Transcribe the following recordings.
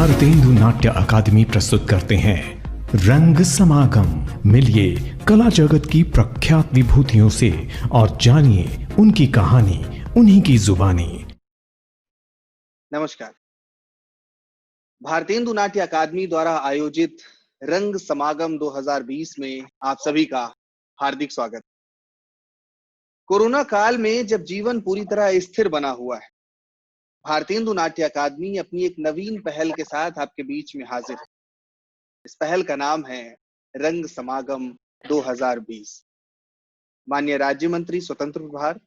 भारतेंदु नाट्य अकादमी प्रस्तुत करते हैं रंग समागम। मिलिए कला जगत की प्रख्यात विभूतियों से और जानिए उनकी कहानी, उन्हीं की जुबानी। नमस्कार। भारतेंदु नाट्य अकादमी द्वारा आयोजित रंग समागम 2020 में आप सभी का हार्दिक स्वागत। कोरोना काल में जब जीवन पूरी तरह स्थिर बना हुआ है, भारतेंदु नाट्य अकादमी अपनी एक नवीन पहल के साथ आपके बीच में हाजिर है। इस पहल का नाम है रंग समागम 2020। माननीय राज्य मंत्री स्वतंत्र प्रभार,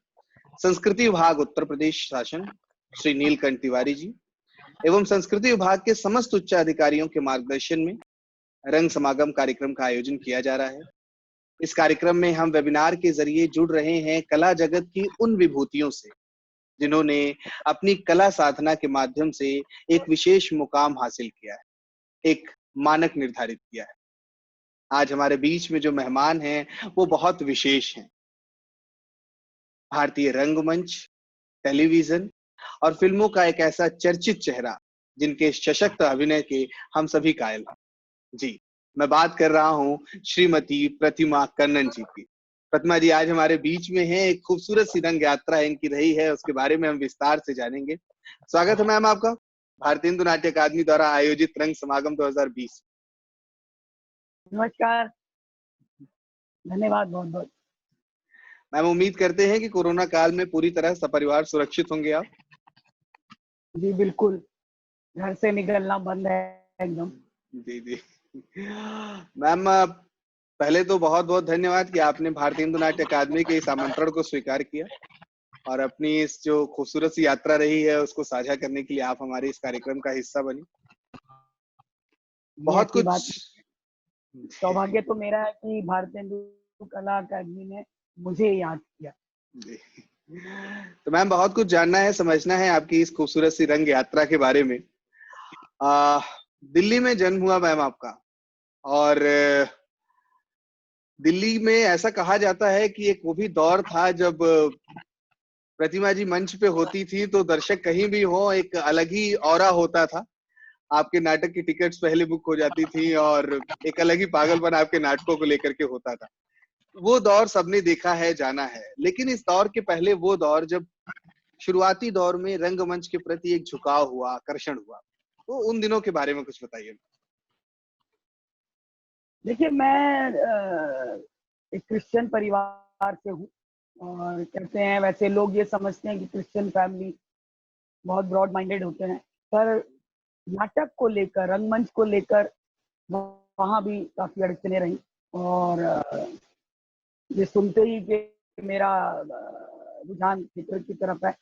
संस्कृति विभाग उत्तर प्रदेश शासन श्री नीलकंठ तिवारी जी एवं संस्कृति विभाग के समस्त उच्च अधिकारियों के मार्गदर्शन में रंग समागम कार्यक्रम का आयोजन किया जा रहा है। इस कार्यक्रम में हम वेबिनार के जरिए जुड़ रहे हैं कला जगत की उन विभूतियों से जिन्होंने अपनी कला साधना के माध्यम से एक विशेष मुकाम हासिल किया है, एक मानक निर्धारित किया है। आज हमारे बीच में जो मेहमान हैं वो बहुत विशेष हैं। भारतीय रंगमंच, टेलीविजन और फिल्मों का एक ऐसा चर्चित चेहरा जिनके सशक्त अभिनय के हम सभी कायल हैं। जी, मैं बात कर रहा हूँ श्रीमती प्रतिमा कन्नन जी की। प्रतिमा जी आज हमारे बीच में हैं। एक खूबसूरत सी रंग यात्रा इनकी रही है, उसके बारे में हम विस्तार से जानेंगे। स्वागत है मैम आपका भारतेंदु नाट्य अकादमी द्वारा आयोजित रंग समागम 2020। नमस्कार, धन्यवाद बहुत बहुत। मैम उम्मीद करते हैं कि कोरोना काल में पूरी तरह सपरिवार सुरक्षित होंगे आप। जी बिल्कुल, घर से निकलना बंद है एकदम। जी जी मैम, पहले तो बहुत बहुत धन्यवाद कि आपने भारतेंदु नाट्य अकादमी के इस आमंत्रण को स्वीकार किया और अपनी इस जो खूबसूरत सी यात्रा रही है उसको साझा करने के लिए आप हमारे इस कार्यक्रम का हिस्सा बनी। बहुत कुछ सौभाग्य तो मेरा है कि भारतेंदु कला अकादमी ने मुझे याद किया। जी। तो मैम बहुत कुछ जानना है, समझना है आपकी इस खूबसूरत सी रंग यात्रा के बारे में। दिल्ली में जन्म हुआ मैम आपका और दिल्ली में ऐसा कहा जाता है कि एक वो भी दौर था जब प्रतिमा जी मंच पे होती थी तो दर्शक कहीं भी हो एक अलग ही ऑरा होता था। आपके नाटक की टिकट्स पहले बुक हो जाती थी और एक अलग ही पागलपन आपके नाटकों को लेकर के होता था। वो दौर सबने देखा है, जाना है। लेकिन इस दौर के पहले वो दौर जब शुरुआती दौर में रंगमंच के प्रति एक झुकाव हुआ, आकर्षण हुआ, तो उन दिनों के बारे में कुछ बताइए। देखिए, मैं एक क्रिश्चियन परिवार से हूँ और कहते हैं, वैसे लोग ये समझते हैं कि क्रिश्चियन फैमिली बहुत ब्रॉड माइंडेड होते हैं, पर नाटक को लेकर, रंगमंच को लेकर वहाँ भी काफी अड़चने रही। और ये सुनते ही कि मेरा रुझान थिएटर की तरफ है।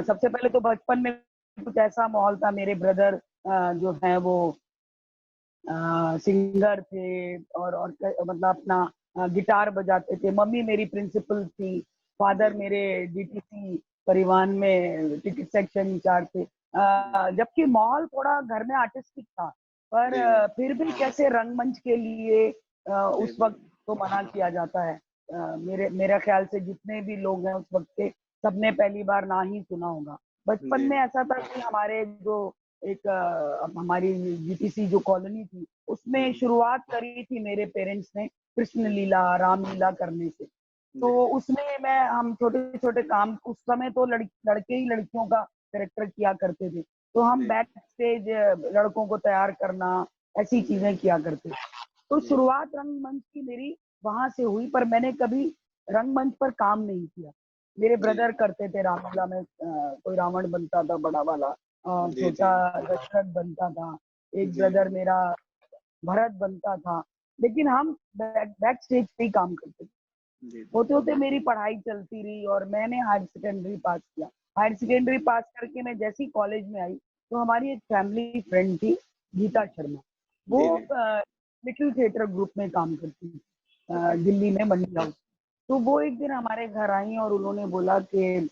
सबसे पहले तो बचपन में कुछ ऐसा माहौल था, मेरे ब्रदर जो हैं वो सिंगर थे और मतलब अपना गिटार बजाते थे। मम्मी मेरी प्रिंसिपल थी, फादर मेरे डीटीसी परिवहन में टिकट सेक्शन इंचार्ज थे। जबकि माहौल थोड़ा घर में आर्टिस्टिक था, पर फिर भी कैसे रंगमंच के लिए उस वक्त तो मना किया जाता है। मेरा ख्याल से जितने भी लोग हैं उस वक्त के, सबने पहली बार ना ही सुना होगा। बचपन में ऐसा था कि हमारे जो एक हमारी जीटीसी जो कॉलोनी थी उसमें शुरुआत करी थी मेरे पेरेंट्स ने कृष्ण लीला, रामलीला करने से। तो उसमें हम छोटे छोटे काम, उस समय तो लड़के ही लड़कियों का कैरेक्टर किया करते थे, तो हम बैक स्टेज लड़कों को तैयार करना, ऐसी चीजें किया करते थे। तो शुरुआत रंगमंच की मेरी वहां से हुई, पर मैंने कभी रंगमंच पर काम नहीं किया। मेरे ब्रदर करते थे, रामलीला में कोई रावण बनता था बड़ा वाला, छोटा दशरथ बनता था, एक ब्रदर मेरा भरत बनता था, लेकिन हम बैक स्टेज पे ही काम करते थे। होते होते मेरी पढ़ाई चलती रही और मैंने हायर सेकेंडरी पास किया। हायर सेकेंडरी पास करके मैं जैसी कॉलेज में आई तो हमारी एक फैमिली फ्रेंड थी गीता शर्मा, वो लिटिल थिएटर ग्रुप में काम करती थी दिल्ली में, मंडी हाउस। तो वो एक दिन हमारे घर आई और उन्होंने बोला कि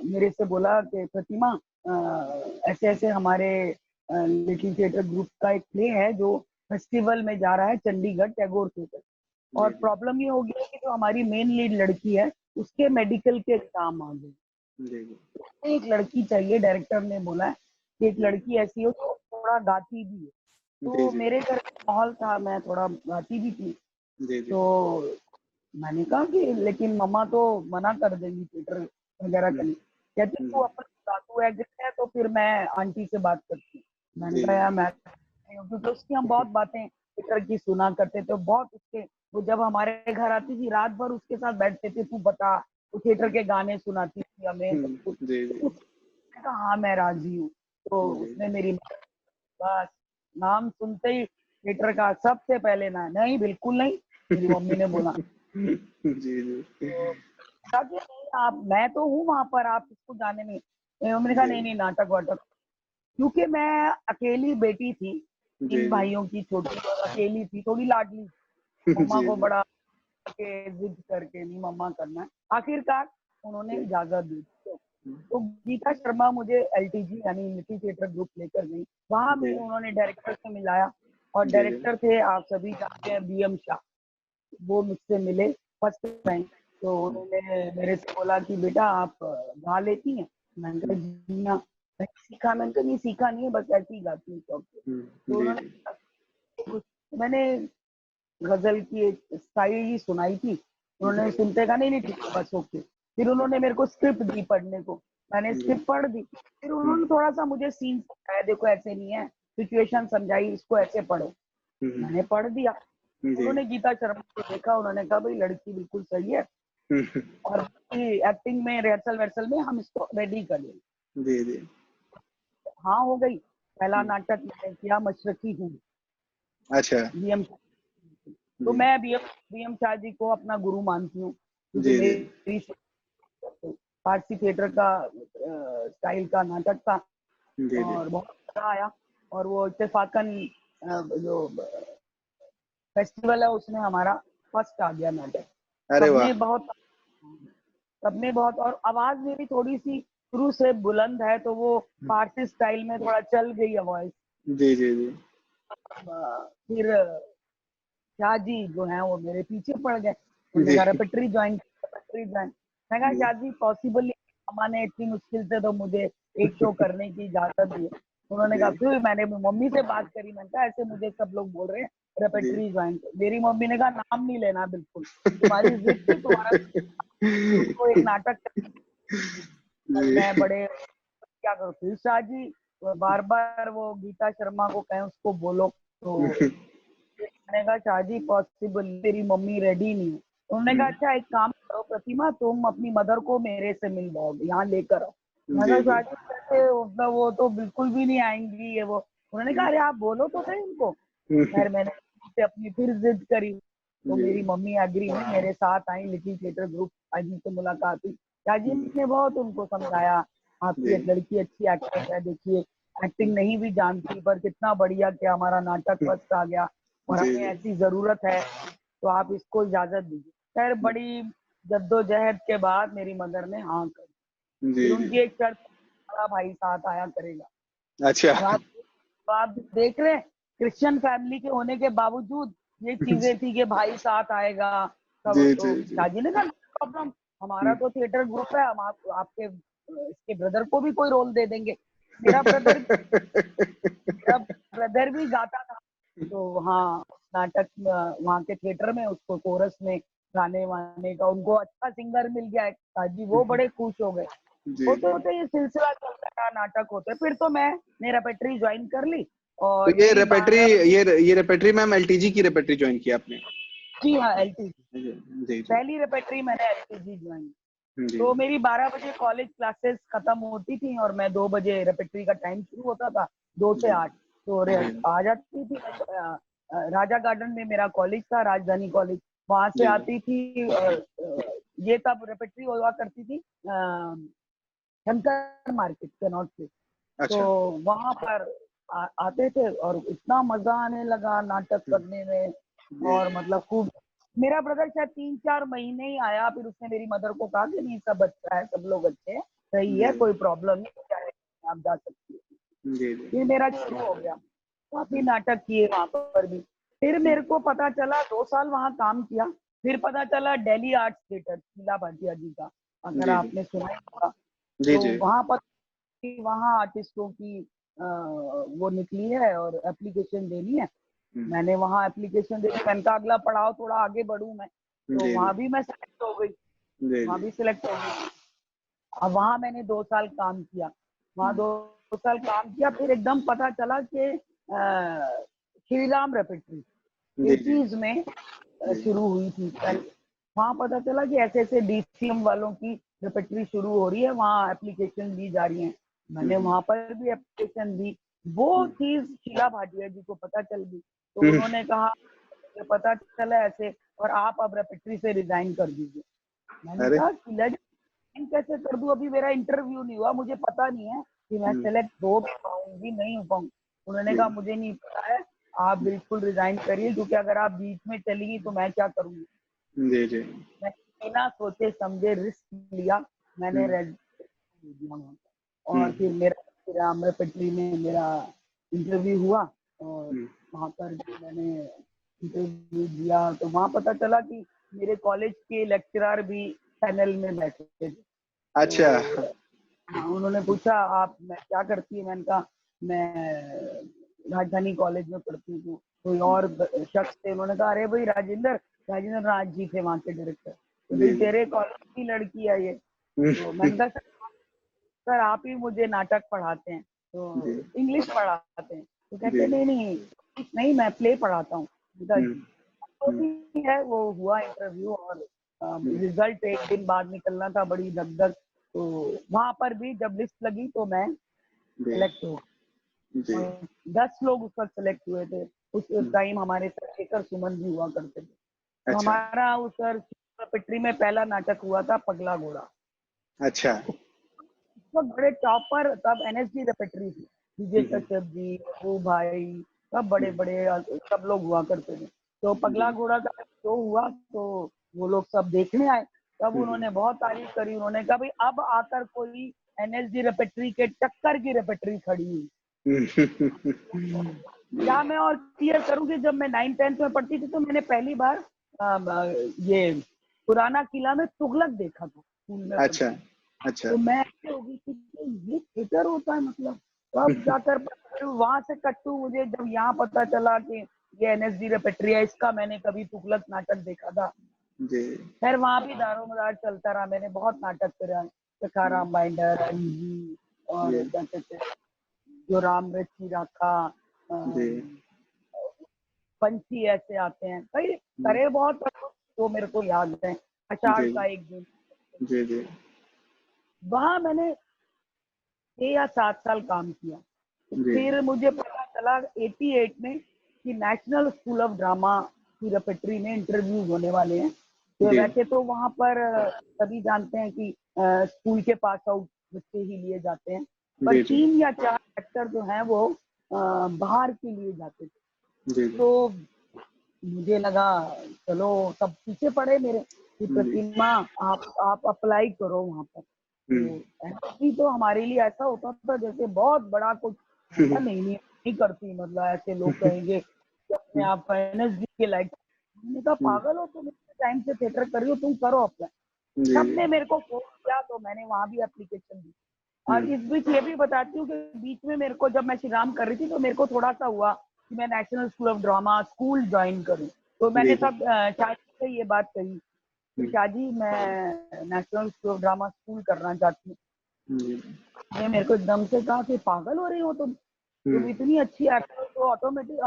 मेरे से बोला कि प्रतिमा, ऐसे ऐसे हमारे लिटिल थिएटर ग्रुप का एक प्ले है जो फेस्टिवल में जा रहा है, चंडीगढ़ टैगोर थिएटर, और प्रॉब्लम ये हो गई कि जो हमारी मेन लीड लड़की है उसके मेडिकल के एग्जाम आ गए, एक लड़की चाहिए। डायरेक्टर ने बोला है कि एक लड़की ऐसी हो तो थोड़ा गाती भी है, जी तो जी मेरे घर में माहौल था, मैं थोड़ा गाती भी थी। जी जी। तो मैंने कहा कि लेकिन मम्मा तो मना कर देंगी थिएटर वगैरह हम्म, करने। कहती तू अपना दादू एग्जिट है तो फिर मैं आंटी से बात करती हूँ। मैंने जी कहा यार मैं नहीं हूँ, क्योंकि उसकी हम बहुत बातें थिएटर की सुना करते थे, बहुत उसके, वो जब हमारे घर आती थी रात भर उसके साथ बैठते थे, तू बता, वो थिएटर के गाने सुनाती थी हमें सब कुछ। जी तो जी उसने कहा हाँ मैं राजी हूँ। तो जी उसने मेरी बस नाम सुनते ही थिएटर का सबसे पहले ना, नहीं बिल्कुल नहीं, मेरी मम्मी ने बोला। जी जी तो कहा कि नहीं आप, मैं तो हूँ वहां पर, आप इसको जाने में। मेरी मम्मी ने कहा जी नहीं नहीं नाटक वाटक, क्योंकि मैं अकेली बेटी थी, जी 3 भाइयों की छोटी, और अकेली थी, थोड़ी लाडली। जी मम्मा को जी बड़ा के जिद करके नहीं मम्मा करना है, आखिरकार उन्होंने इजाजत दी। तो गीता शर्मा मुझे एलटीजी यानी लिटिल थिएटर ग्रुप लेकर गई। वहां जी में उन्होंने डायरेक्टर से मिलाया, और जी जी डायरेक्टर थे आप सभी जानते हैं बीएम शाह। वो मुझसे मिले फर्स्ट टाइम। तो उन्होंने मेरे से बोला कि बेटा आप गा लेती हैं? मैंने कहा जी हाँ। मैंने सीखा? मैंने कहा नहीं सीखा नहीं है, बस ऐसे ही गाती हूँ शौक से। तो जी उन्होंने कुछ, मैंने गजल की एक स्टाइल ही सुनाई थी। उन्होंने सुनते कहा नहीं नहीं ठीक है बस ओके। फिर उन्होंने मेरे को स्क्रिप्ट दी पढ़ने को, मैंने जी स्क्रिप्ट पढ़ दी। फिर उन्होंने थोड़ा सा मुझे सीन समझाया, देखो ऐसे नहीं है, सिचुएशन समझाई, इसको ऐसे पढ़ो। मैंने पढ़ दिया। जी उन्होंने गीता शर्मा को देखा, उन्होंने कहा भाई लड़की बिल्कुल सही है, और एक्टिंग में रिहर्सल वेहर्सल में हम इसको रेडी कर लेंगे। जी जी हाँ हो गई। पहला नाटक मैंने किया मशरकी हूँ, अच्छा बीएम। तो जी मैं बीएम शाह जी को अपना गुरु मानती हूँ, क्योंकि जी जी मेरी फारसी थिएटर का स्टाइल का नाटक था, जी जी और बहुत मजा आया। और वो इत्तेफाकन जो फेस्टिवल है उसमें हमारा फर्स्ट आ गया नाटक। अरे वाह सबने बहुत, और आवाज मेरी थोड़ी सी शुरू से बुलंद है, तो वो फारसी स्टाइल में थोड़ा चल गई है वॉइस। जी जी जी फिर शाह जी जो हैं वो मेरे पीछे पड़ गए, उन्होंने जी कहा रेपेटरी ज्वाइन, रेपेटरी ज्वाइन। मैं कहा जी शाह जी पॉसिबल नहीं, अम्मा ने इतनी मुश्किल से तो मुझे एक शो करने की इजाजत दी है। उन्होंने कहा, जी फिर मैंने मम्मी से बात करी, मैंने कहा ऐसे मुझे सब लोग बोल रहे हैं जी रेपेटरी ज्वाइन। मेरी मम्मी ने कहा नाम नहीं लेना बिल्कुल, तुम्हारी जिद थी, तुम्हारा तुमको एक नाटक और जी मैं बड़े क्या करूँ। फिर शाह जी बार बार वो गीता शर्मा को कहें उसको बोलो, तो मैंने कहा शाह जी पॉसिबल, तेरी मम्मी रेडी नहीं है। उन्होंने कहा अच्छा एक काम करो प्रतिमा, तुम अपनी मदर को मेरे से मिलवाओगे, यहाँ लेकर आओ। मैंने जी कहा जी शाह जी कैसे, मतलब वो तो बिल्कुल भी नहीं आएंगी ये वो। उन्होंने कहा अरे आप बोलो तो सही उनको। खैर मैंने से अपनी फिर जिद करी, तो जी मेरी मम्मी एग्री हुई, मेरे साथ आई, लिटिल थिएटर ग्रुप आज से मुलाकात हुई। शाह जी ने बहुत उनको समझाया, आपकी एक लड़की अच्छी एक्ट्रेस है, देखिए एक्टिंग नहीं भी जानती, पर कितना बढ़िया कि हमारा नाटक फर्स्ट आ गया, और जी हमें जी ऐसी जरूरत है, तो आप इसको इजाजत दीजिए। खैर बड़ी जद्दोजहद के बाद मेरी मदर ने हाँ कर दी। जी फिर जी उनकी एक शर्त, बड़ा भाई साथ आया करेगा। अच्छा अब आप देख रहे हैं, क्रिश्चियन फैमिली के होने के बावजूद ये चीजें थी कि भाई साथ आएगा सब। जी जी तो जी शाहजी ने कहा प्रॉब्लम, हमारा तो थिएटर ग्रुप है, हम आपके इसके ब्रदर को भी कोई रोल दे देंगे। मेरा ब्रदर मेरा ब्रदर भी गाता था, तो हाँ नाटक वहाँ के थिएटर में उसको कोरस में गाने वाने का उनको अच्छा सिंगर मिल गया है शाहजी, वो बड़े खुश हो गए। जी होते जी होते ये सिलसिला चलता रहा, नाटक होते, फिर तो मैंने रेपेटरी ज्वाइन कर ली। तो और ये मेरी रेपेट्री 12 बजे, ये रेपेट्री मैम एलटीजी की रेपेट्री ज्वाइन की आपने? जी हाँ एलटी, जी जी जी पहली रेपेटरी मैंने एलटीजी ज्वाइन। जी तो मेरी 12 बजे कॉलेज क्लासेस खत्म होती थी, और मैं 2 बजे रेपेटरी का टाइम शुरू होता था, 2 से 8। तो आ जाती थी राजा गार्डन में मेरा कॉलेज था, राजधानी कॉलेज, वहां से जी जी आती थी। ये तब रेपेटरी हुआ करती थी शंकर मार्केट के नॉर्थ से। तो अच्छा वहां पर आते थे, और इतना मजा आने लगा नाटक करने में। जी और मतलब खूब, मेरा ब्रदर शायद 3-4 महीने ही आया, फिर उसने मेरी मदर को कहा कि नहीं सब अच्छा है, सब लोग अच्छे हैं, सही है, जी कोई प्रॉब्लम नहीं, चाहे आप जा सकती है। जी जी फिर मेरा शुरू हो गया, काफी नाटक किए वहां पर भी। फिर मेरे को पता चला, 2 साल वहां काम किया, फिर पता चला दिल्ली आर्ट्स थिएटर शीला भाटिया जी का, अगर जी आपने सुना ही होगा। जी तो जी वहां पर वहाँ आर्टिस्टों की वो निकली है और एप्लीकेशन देनी है। मैंने वहाँ एप्लीकेशन दी, मैंने कहा अगला पड़ाव थोड़ा आगे बढ़ूं मैं, तो जी वहाँ भी मैं सेलेक्ट हो गई, जी वहाँ जी भी सिलेक्ट हो गई। अब वहाँ मैंने 2 साल काम किया, वहाँ 2 साल काम किया, फिर एकदम पता चला कि श्री राम रेपेट्री जी जी 80s में शुरू हुई थी। वहाँ पता चला कि ऐसे ऐसे डीसीएम वालों की रेपेट्री शुरू हो रही है, वहाँ एप्लीकेशन दी जा रही है। मैंने वहाँ पर भी एप्लीकेशन दी। वो चीज शीला भाटिया जी को पता चल गई, तो उन्होंने कहा मुझे पता चला ऐसे, और आप अब रेपेट्री से रिजाइन कर दीजिए। मैंने अरे कहा शीला जी रिजाइन कैसे कर दूं, अभी मेरा इंटरव्यू नहीं हुआ, मुझे पता नहीं है कि मैं सेलेक्ट हो पाऊंगी नहीं हो पाऊंगी। उन्होंने कहा मुझे नहीं पता है, आप बिल्कुल रिजाइन करिए, क्योंकि अगर आप बीच में चलेंगी तो मैं क्या करूंगी। जी जी मैं बिना सोचे समझे रिस्क लिया, मैंने दिया वहाँ पर। और फिर मेरा रेपेट्री में मेरा इंटरव्यू हुआ, और वहाँ पर मैंने इंटरव्यू दिया, तो वहाँ पता चला कि मेरे कॉलेज के लेक्चरर भी पैनल में बैठे थे। अच्छा हाँ, उन्होंने पूछा आप मैं क्या करती है, मैंने कहा मैं राजधानी कॉलेज में पढ़ती हूँ। कोई और शख्स थे, उन्होंने कहा अरे भाई राजेंद्र नाथ जी थे वहाँ के डायरेक्टर, तो भाई तेरे कॉलेज की लड़की है ये। तो मैंने कहा सर आप ही मुझे नाटक पढ़ाते हैं, तो इंग्लिश पढ़ाते हैं। तो कहते नहीं मैं प्ले पढ़ाता हूँ। तो भी है, वो हुआ इंटरव्यू, और रिजल्ट एक दिन बाद निकलना था, बड़ी दगदग। तो वहां पर भी जब लिस्ट लगी तो मैं सिलेक्ट हो, 10 लोग उस वक्त सिलेक्ट हुए थे। उस टाइम हमारे सर शेखर सुमन जी हुआ करते थे। तो अच्छा हमारा उस सर रेपेट्री में पहला नाटक हुआ था पगला घोड़ा। अच्छा तो बड़े टॉपर तब एनएसडी रेपेट्री थी, विजय कश्यप जी, वो भाई, सब बड़े बड़े सब लोग हुआ करते थे। तो पगला घोड़ा का शो हुआ, तो वो लोग सब देखने आए, तब उन्होंने बहुत तारीफ करी। उन्होंने कहा भाई अब आकर कोई एनएसडी रेपेट्री के टक्कर की रेपेट्री खड़ी हुई। क्या मैं और क्लियर करूं कि जब मैं 9th-10th में पढ़ती थी तो मैंने पहली बार ये पुराना किला में तुगलक देखा था स्कूल में। अच्छा अच्छा तो मैं ऐसे हो गई कि ये थिएटर होता है, मतलब। तो अब जाकर वहां से कट्टू, मुझे जब यहाँ पता चला कि ये एनएसडी रेपेट्री है, इसका मैंने कभी तुगलक नाटक देखा था। जी खैर वहां भी दारोमदार चलता रहा, मैंने बहुत नाटक करा, सखाराम बाइंडर, अंजी, और क्या कहते हैं जो राम रची राखा, जी पंछी ऐसे आते हैं कई करे बहुत, तो मेरे को याद है आषाढ़ का एक दिन। जी जी वहां मैंने 6 या 7 साल काम किया। फिर मुझे पता चला 88 में कि नेशनल स्कूल ऑफ ड्रामा की रेपेट्री में इंटरव्यू होने वाले हैं। तो वैसे तो वहां पर सभी जानते हैं कि स्कूल के पास आउट बच्चे ही लिए जाते हैं, पर 3 या 4 एक्टर जो हैं वो बाहर के लिए जाते थे। तो मुझे लगा चलो, सब पीछे पड़े मेरे कि प्रतिमा आप अप्लाई करो वहां पर। तो एनएसडी तो हमारे लिए ऐसा होता था जैसे बहुत बड़ा कुछ, ऐसा नहीं करती, मतलब ऐसे लोग कहेंगे कि अपने आप एनएसडी के लायक। मैंने कहा पागल हो तुम, इतने टाइम से थिएटर कर रही हो, तुम करो अप्लाई। सबने मेरे को फोन किया, तो मैंने वहां भी एप्लीकेशन दी। और इस बीच ये भी बताती हूँ कि बीच में मेरे को, जब मैं श्री राम कर रही थी, तो मेरे को थोड़ा सा हुआ कि मैं national school of drama school join करूं। तो मैंने सब शादी से ये बात कही कि शादी मैं national school of drama school करना चाहती हूँ। मेरे को एकदम से कहा कि पागल हो रही हो तुम इतनी अच्छी एक्टर हो, तो ऑटोमेटिक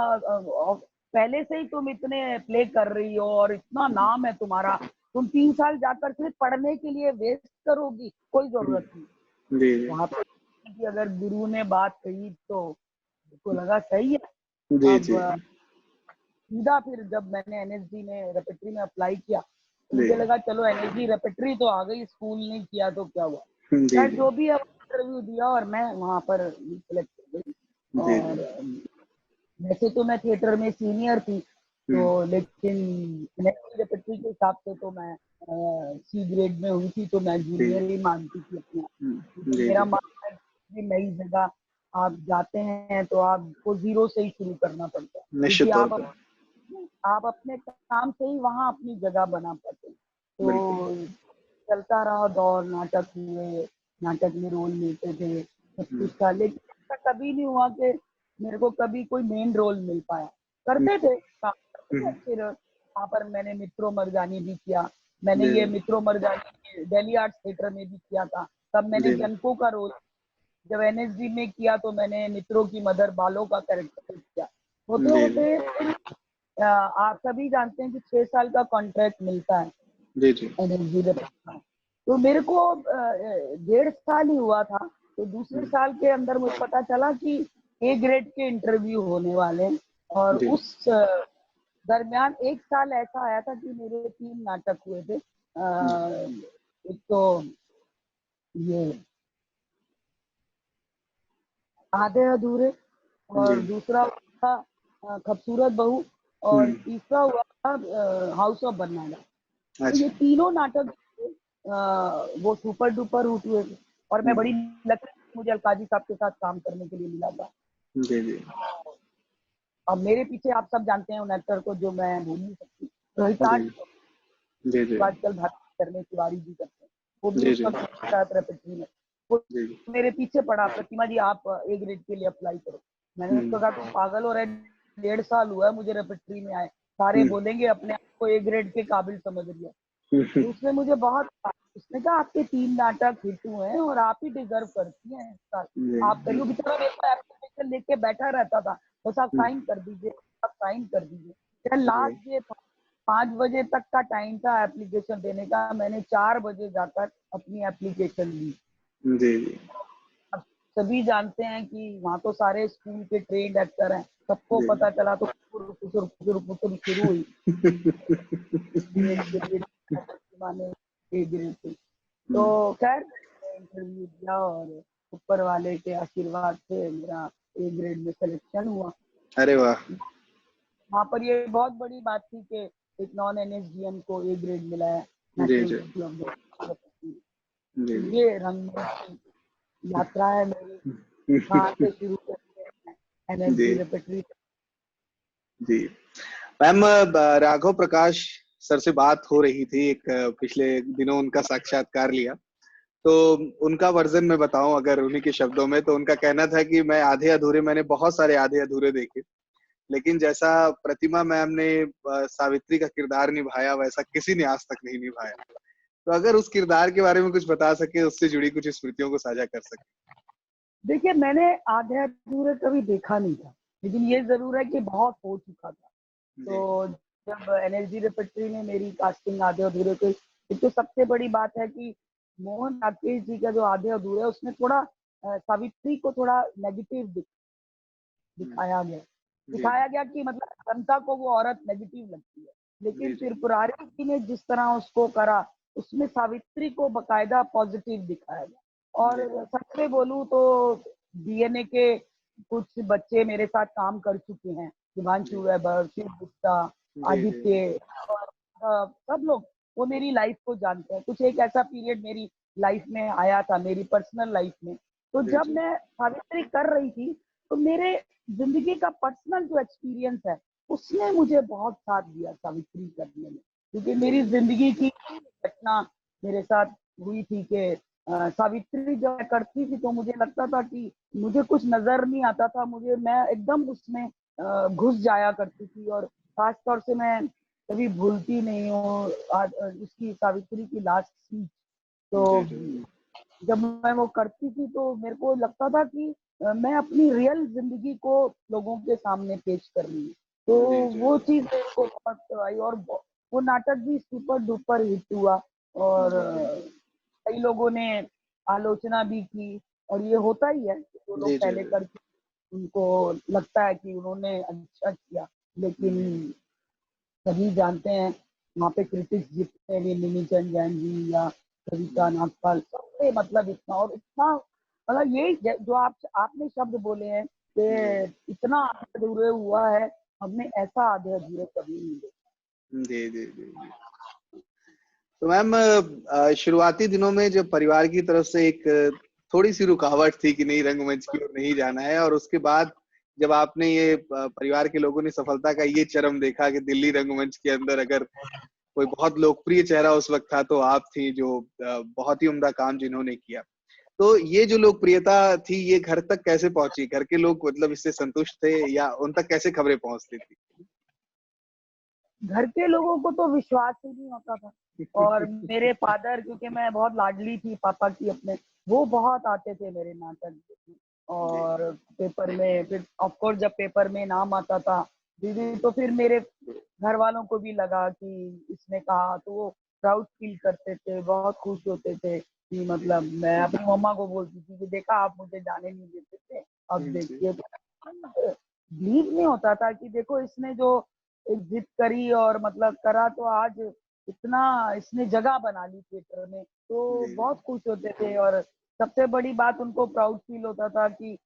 पहले से ही तुम इतने प्ले कर रही हो और इतना नाम है तुम्हारा, तुम 3 साल जाकर सिर्फ पढ़ने के लिए वेस्ट करोगी, कोई जरूरत नहीं। वहां पे कि अगर गुरु ने बात कही तो उसको लगा सही है। अब सीधा फिर जब मैंने एनएसडी में रेपेट्री में अप्लाई किया, तो मुझे लगा चलो एनएसडी रेपेट्री तो आ गई, स्कूल नहीं किया तो क्या हुआ। खैर जो भी अब इंटरव्यू दिया और मैं वहां पर सिलेक्ट हो गई। और वैसे तो मैं थिएटर में सीनियर थी, तो लेकिन एनएसडी रेपेट्री के हिसाब से तो मैं सी ग्रेड में हुई थी, तो मैं जूनियर ही मानती थी अपने। मेरा मानना है कि नई जगह आप जाते हैं तो आपको 0 से ही शुरू करना पड़ता है, क्योंकि आप अपने काम से ही वहाँ अपनी जगह बना पाते हैं। तो चलता रहा दौर, नाटक हुए, नाटक में रोल लेते थे, सब कुछ था। लेकिन ऐसा कभी नहीं हुआ कि मेरे को कभी कोई मेन रोल मिल पाया। करते थे काम करते थे। फिर वहाँ पर मैंने मित्रों मर्दानी भी किया। मैंने ये मित्रों मर्दानी दिल्ली आर्ट थिएटर में भी किया था। तब मैंने जनको का रोल, जब एनएसडी में किया तो मैंने मित्रों की मदर बालो का कैरेक्टर किया। होते होते आप सभी जानते हैं कि 6 साल का कॉन्ट्रैक्ट मिलता है एनएसडी में। तो मेरे को 1.5 साल ही हुआ था, तो दूसरे साल के अंदर मुझे पता चला कि ए ग्रेड के इंटरव्यू होने वाले हैं। और उस दरमियान 1 साल ऐसा आया था कि मेरे 3 नाटक हुए थे। एक तो ये आधे अधूरे, और दूसरा था खूबसूरत बहू, और तीसरा हुआ था हाउस ऑफ बरनाला। तो ये तीनों नाटक वो सुपर डुपर हिट हुए थे, और मैं बड़ी लकी मुझे अलकाजी साहब के साथ काम करने के लिए मिला था। अब मेरे पीछे आप सब जानते हैं उन एक्टर को जो मैं भूल नहीं सकती, रोहित आजकल भारत करने तिवारी जी करते हैं, वो भी उस वक्त रेपेट्री में वो मेरे पीछे पड़ा, प्रतिमा जी आप ए ग्रेड के लिए अप्लाई करो। मैंने उसको कहा तुम पागल हो रहे, 1.5 साल हुआ है मुझे रेपेट्री में आए, सारे बोलेंगे अपने आप को ए ग्रेड के काबिल समझ लिया। तो उसने मुझे बहुत, उसने कहा आपके 3 नाटक हिट हुए हैं और आप ही डिजर्व करती हैं इस साल, आप करियो। बेचारा मेरे को एप्लीकेशन लेके बैठा रहता था, बस आप साइन कर दीजिए, आप साइन कर दीजिए। लास्ट ये 5 बजे तक का टाइम था एप्लीकेशन देने का, मैंने 4 बजे जाकर अपनी एप्लीकेशन दी। अब सभी जानते हैं कि वहाँ तो सारे स्कूल के ट्रेंड एक्टर हैं, सबको पता चला तो शुरू हुई। तो खैर इंटरव्यू दिया और ऊपर वाले के आशीर्वाद से मेरा ए ग्रेड में सिलेक्शन हुआ। अरे वाह। वहाँ पर ये बहुत बड़ी बात थी कि एक नॉन एनएसडीएम को ए ग्रेड मिला है। ये रंगमंच यात्रा है मेरी, कहाँ से शुरू करते हैं एनएसडी रेपेट्री। जी मैम, राघव प्रकाश सर से बात हो रही थी, एक पिछले दिनों उनका साक्षात्कार लिया, तो उनका वर्जन में बताऊं अगर उन्हीं के शब्दों में, तो उनका कहना था कि मैं आधे अधूरे, मैंने बहुत सारे आधे अधूरे देखे, लेकिन जैसा प्रतिमा मैम ने सावित्री का किरदार निभाया वैसा किसी ने आज तक नहीं निभाया। तो अगर उस किरदार के बारे में कुछ बता सके, उससे जुड़ी कुछ स्मृतियों को साझा कर सके। देखिए मैंने आधे अधूरे कभी देखा नहीं था, लेकिन ये जरूर है कि बहुत हो चुका था। तो जब एनएसडी रेपेट्री में मेरी कास्टिंग आधे अधूरे को, तो सबसे बड़ी बात है कि मोहन राकेश जी का जो आधे अधूरे है उसमें थोड़ा सावित्री को थोड़ा नेगेटिव दिखाया गया कि मतलब जनता को वो औरत नेगेटिव लगती है, लेकिन त्रिपुरारी जी ने जिस तरह उसको करा उसमें सावित्री को बकायदा पॉजिटिव दिखाया गया। और सच में बोलूं तो डीएनए के कुछ बच्चे मेरे साथ काम कर चुके हैं, हिमांशु वेबर, शिव गुप्ता, आदित्य, सब लोग वो मेरी लाइफ को जानते हैं। कुछ एक ऐसा पीरियड मेरी लाइफ में आया था, मेरी पर्सनल लाइफ में, तो जब मैं सावित्री कर रही थी तो मेरे जिंदगी का पर्सनल जो एक्सपीरियंस है उसने मुझे बहुत साथ दिया सावित्री करने में, क्योंकि मेरी जिंदगी की घटना मेरे साथ हुई थी कि सावित्री जब मैं करती थी तो मुझे लगता था कि मुझे कुछ नजर नहीं आता था, मैं एकदम उसमें घुस जाया करती थी। और खास तौर से मैं कभी भूलती नहीं हूँ उसकी सावित्री की लास्ट स्पीच। तो जब मैं वो करती थी तो मेरे को लगता था कि मैं अपनी रियल जिंदगी को लोगों के सामने पेश कर रही हूँ। तो वो चीज मेरे को बहुत आई, और वो नाटक भी सुपर डुपर हिट हुआ, और कई लोगों ने आलोचना भी की, और ये होता ही है, जो लोग पहले करके उनको लगता है कि उन्होंने अच्छा किया, लेकिन सभी जानते हैं वहाँ पे क्रिटिक्स जितने भी निमिचंद जैन जी या कविता नागपाल, सबसे मतलब इतना और इतना, मतलब ये जो आपने शब्द बोले हैं कि इतना आधे अधूरे हुआ है, हमने ऐसा आधे अधूरे कभी नहीं देखा। जी। तो मैम, शुरुआती दिनों में जब परिवार की तरफ से एक थोड़ी सी रुकावट थी कि नहीं रंगमंच की ओर नहीं जाना है, और उसके बाद जब आपने ये परिवार के लोगों ने सफलता का ये चरम देखा कि दिल्ली रंगमंच के अंदर अगर कोई बहुत लोकप्रिय चेहरा उस वक्त था तो आप थी, जो बहुत ही उम्दा काम जिन्होंने किया, तो ये जो लोकप्रियता थी ये घर तक कैसे पहुंची? घर के लोग मतलब इससे संतुष्ट थे या उन तक कैसे खबरें पहुंचती थी? घर के लोगों को तो विश्वास ही नहीं होता था। और मेरे फादर, क्योंकि मैं बहुत लाडली थी पापा की अपने, वो बहुत आते थे मेरे नाटक देखने। जी। और पेपर में फिर ऑफ कोर्स जब पेपर में नाम आता था दीदी, तो फिर मेरे घर वालों को भी लगा कि इसने कहा, तो वो प्राउड फील करते थे, बहुत खुश होते थे कि मतलब मैं अपनी मम्मा को बोलती थी कि देखा आप मुझे जाने नहीं देते थे, अब जी। देखिए। बिलीव नहीं होता था कि देखो इसने जो एक जिद करी और मतलब करा, तो आज इतना इसने जगह बना ली थिएटर में, तो जी। बहुत खुश होते थे। और सबसे बड़ी बात, उनको प्राउड फील होता था कि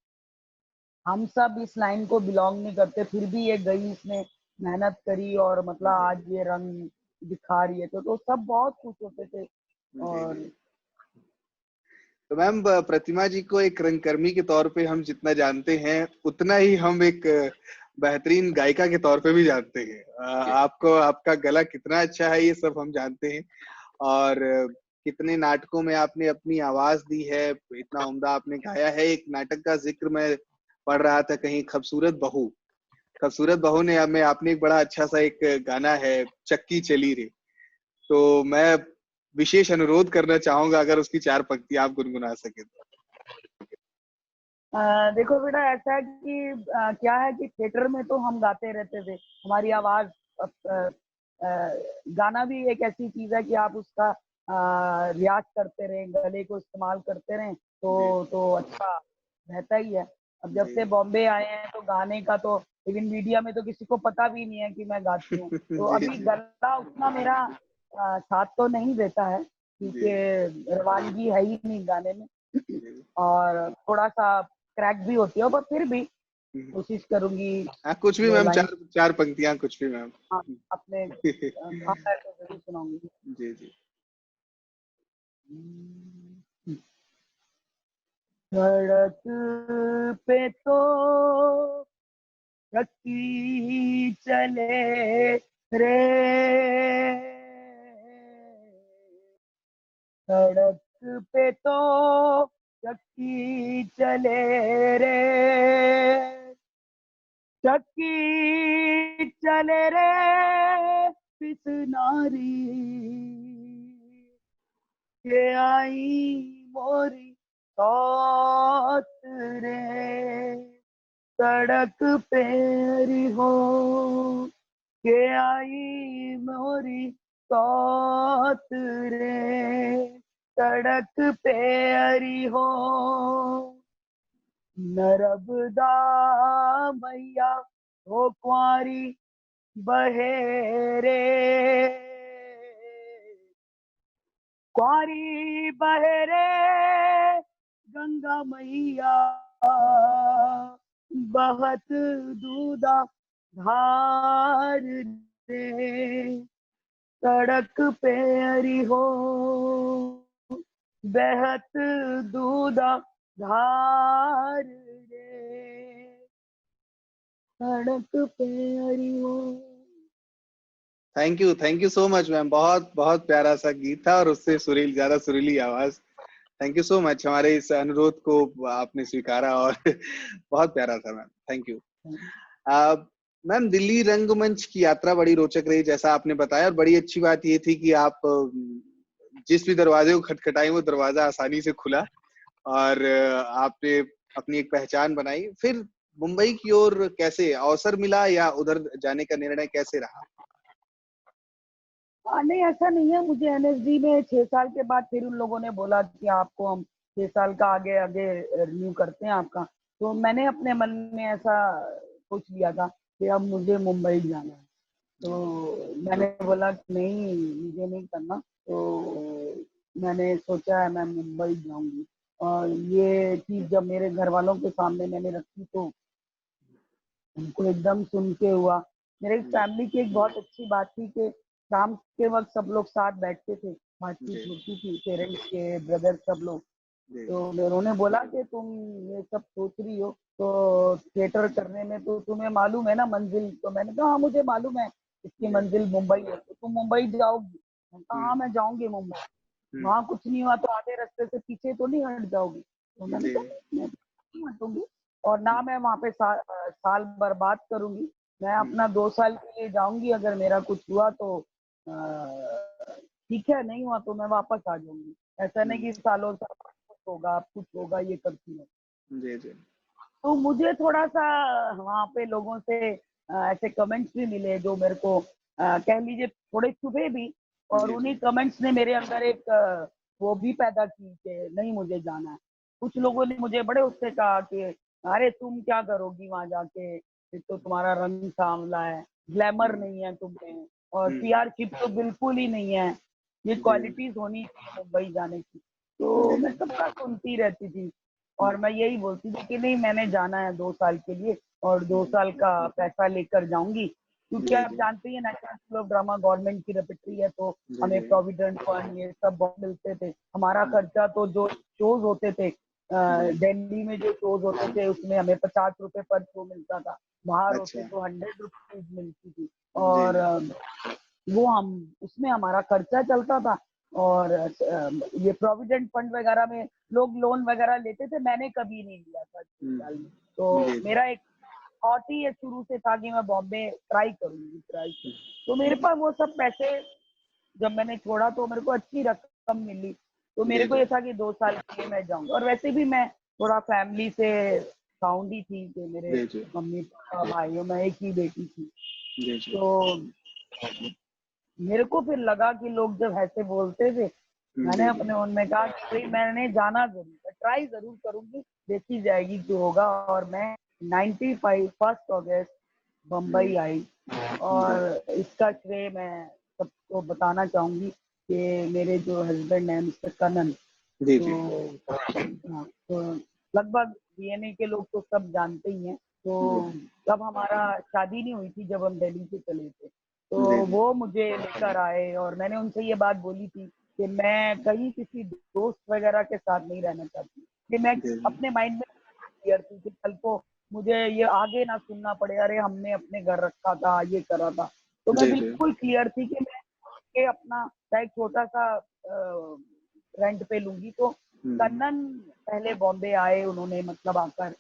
हम सब इस लाइन को बिलोंग नहीं करते, फिर भी ये गई, इसने मेहनत करी और मतलब आज ये रंग दिखा रही है, तो सब बहुत खुश होते थे। जी। और जी। तो मैम प्रतिमा जी को एक रंगकर्मी के तौर पे हम जितना जानते हैं उतना ही हम एक बेहतरीन गायिका के तौर पे भी जानते हैं। आपको आपका गला कितना अच्छा है ये सब हम जानते हैं। और कितने नाटकों में आपने अपनी आवाज दी है, इतना उम्दा आपने गाया है। एक नाटक का जिक्र मैं पढ़ रहा था कहीं, खूबसूरत बहू। खूबसूरत बहू ने में आपने एक बड़ा अच्छा सा एक गाना है, चक्की चली रे। तो मैं विशेष अनुरोध करना चाहूंगा अगर उसकी 4 पंक्तियां आप गुनगुना सके तो। देखो बेटा, ऐसा है कि क्या है कि थिएटर में तो हम गाते रहते थे, हमारी आवाज गाना भी एक ऐसी चीज है कि आप उसका रियाज करते रहें, गले को इस्तेमाल करते रहें, जी। तो अच्छा रहता ही है। अब जब जी। से बॉम्बे आए हैं तो गाने का तो इवन मीडिया में तो किसी को पता भी नहीं है कि मैं गाती हूँ, तो जी। अभी जी। गला उतना मेरा साथ तो नहीं देता है, जी। क्योंकि रवानगी है ही नहीं गाने में। जी। और थोड़ा सा क्रैक भी होती है, पर फिर भी हम्म। कोशिश करूंगी हाँ, कुछ भी जो मैम, लाइन 4 पंक्तियां कुछ भी मैम। अपने आता है तो जरूर सुनाऊंगी। जी। जी। सड़क पे तो चक्की चले रे, सड़क पे तो चक्की चले रे, चक्की चले रे पिसनारी, के आई मोरी सौत रे, सड़क पेरी हो के आई मोरी सौत रे, सड़क पेरी हो, नर्मदा मैया हो कुंवारी बहे रे, कुंवारी बहे रे गंगा मैया, बहत दूधा धार रे, सड़क पेरी हो बहत दूधा धार रे, सड़क पेरी हो। Thank you so much ma'am. बहुत बहुत प्यारा सा गीत था और उससे सुरील, ज्यादा सुरीली आवाज। थैंक यू सो मच, हमारे इस अनुरोध को आपने स्वीकारा और बहुत प्यारा था ma'am. Thank you. Ma'am, Delhi रंगमंच की यात्रा बड़ी रोचक रही जैसा आपने बताया, और बड़ी अच्छी बात ये थी कि आप जिस भी दरवाजे को खटखटाई वो दरवाजा आसानी से खुला और आपने अपनी एक पहचान बनाई। फिर मुंबई की ओर कैसे अवसर मिला या उधर जाने का निर्णय कैसे रहा? नहीं, ऐसा नहीं है। मुझे एनएसडी में 6 साल के बाद फिर उन लोगों ने बोला कि आपको हम 6 साल का आगे आगे रिन्यू करते हैं आपका। तो मैंने अपने मन में ऐसा सोच लिया था कि अब मुझे मुंबई जाना है। तो मैंने बोला कि नहीं, मुझे नहीं करना। तो मैंने सोचा है मैं मुंबई जाऊंगी। और ये चीज़ जब मेरे घर वालों के सामने मैंने रखी, तो उनको एकदम सुन के हुआ। मेरे जी। फैमिली की एक बहुत अच्छी बात थी कि शाम के वक्त सब लोग साथ बैठते थे, जी। बातचीत होती थी, पेरेंट्स के, ब्रदर, सब लोग। जी। तो उन्होंने बोला कि तुम ये सब सोच रही हो तो थिएटर करने में तो तुम्हें मालूम है ना मंजिल। तो मैंने कहा हाँ, मुझे मालूम है इसकी जी। मंजिल मुंबई है, तो तुम मुंबई जाओगी? मैंने कहा हाँ, मैं जाऊंगी मुंबई। वहां कुछ नहीं हुआ तो आधे रास्ते से पीछे तो नहीं हट जाओगी? तो मैंने जी। कहा मैं नहीं हटूंगी, और ना मैं वहां पे साल बर्बाद करूंगी। मैं अपना 2 साल के लिए जाऊंगी, अगर मेरा कुछ हुआ तो ठीक है, नहीं हुआ तो मैं वापस आ जाऊंगी। ऐसा नहीं कि सालों साल कुछ होगा ये करती है। जी जी। तो मुझे थोड़ा सा वहाँ पे लोगों से ऐसे कमेंट्स भी मिले जो मेरे को कह लीजिए थोड़े चुभे भी, और जी उन्हीं जी। कमेंट्स ने मेरे अंदर एक वो भी पैदा की कि नहीं मुझे जाना है। कुछ लोगों ने मुझे बड़े उससे कहा कि अरे तुम क्या करोगी वहां जाके, एक तो तुम्हारा रंग सांवला है, ग्लैमर नहीं है तुम्हें, और पीआरशिप तो बिल्कुल ही नहीं है, ये जी क्वालिटीज होनी चाहिए मुंबई जाने की। तो जी मैं जी। सबका सुनती रहती थी, और मैं यही बोलती थी कि नहीं मैंने जाना है 2 साल के लिए, और 2 साल का पैसा लेकर जाऊंगी, क्योंकि जी आप जी। जानते हैं national school of drama government की रेपिटरी है, तो जी हमें जी। प्रोविडेंट फंड ये सब बहुत मिलते थे। हमारा खर्चा तो जो शोज होते थे दिल्ली में जो शोज होते थे उसमें हमें 50 रुपए पर शो मिलता था, बाहर होते अच्छा। तो 100 रुपीज मिलती थी, जी और जी। वो हम उसमें हमारा खर्चा चलता था। और ये प्रोविडेंट फंड वगैरह में लोग लोन वगैरह लेते थे, मैंने कभी नहीं लिया था 6 साल में। तो जी जी। मेरा एक थॉट ही ये शुरू से था कि मैं बॉम्बे ट्राई करूंगी, ट्राई करूँ। तो मेरे पास वो सब पैसे जब मैंने छोड़ा तो मेरे को अच्छी रकम मिली, तो जी मेरे को जी। ये था कि 2 साल के लिए मैं जाऊंगा। और वैसे भी मैं थोड़ा फैमिली से साउंड ही थी कि मेरे जी जी। मम्मी पापा भाइयों, मैं एक ही बेटी थी। जी जी। तो मेरे को फिर लगा कि लोग जब ऐसे बोलते थे, मैंने जी जी। अपने मन में कहा कि भाई मैंने जाना जरूर है, ट्राई जरूर करूंगी, देखी जाएगी जो होगा। और मैं 95 फर्स्ट अगस्त बम्बई आई, जी और इसका श्रेय मैं सबको बताना चाहूंगी कि मेरे जो हस्बैंड है मिस्टर कनन, जी। जी तो हाँ, तो लगभग डीएनए के लोग तो सब जानते ही हैं। तो जी। जब हमारा शादी नहीं हुई थी, जब हम दिल्ली से चले थे, तो जी जी। वो मुझे लेकर आए, और मैंने उनसे ये बात बोली थी कि मैं कहीं किसी दोस्त वगैरह के साथ नहीं रहना चाहती, कि मैं जी अपने माइंड में क्लियर थी कि कल को मुझे ये आगे ना सुनना पड़े, अरे हमने अपने घर रखा था, ये करा था। तो मैं जी। जी। बिल्कुल क्लियर थी कि मैं के अपना चाहे छोटा सा रेंट पे लूंगी। तो कन्नन पहले बॉम्बे आए, उन्होंने मतलब आकर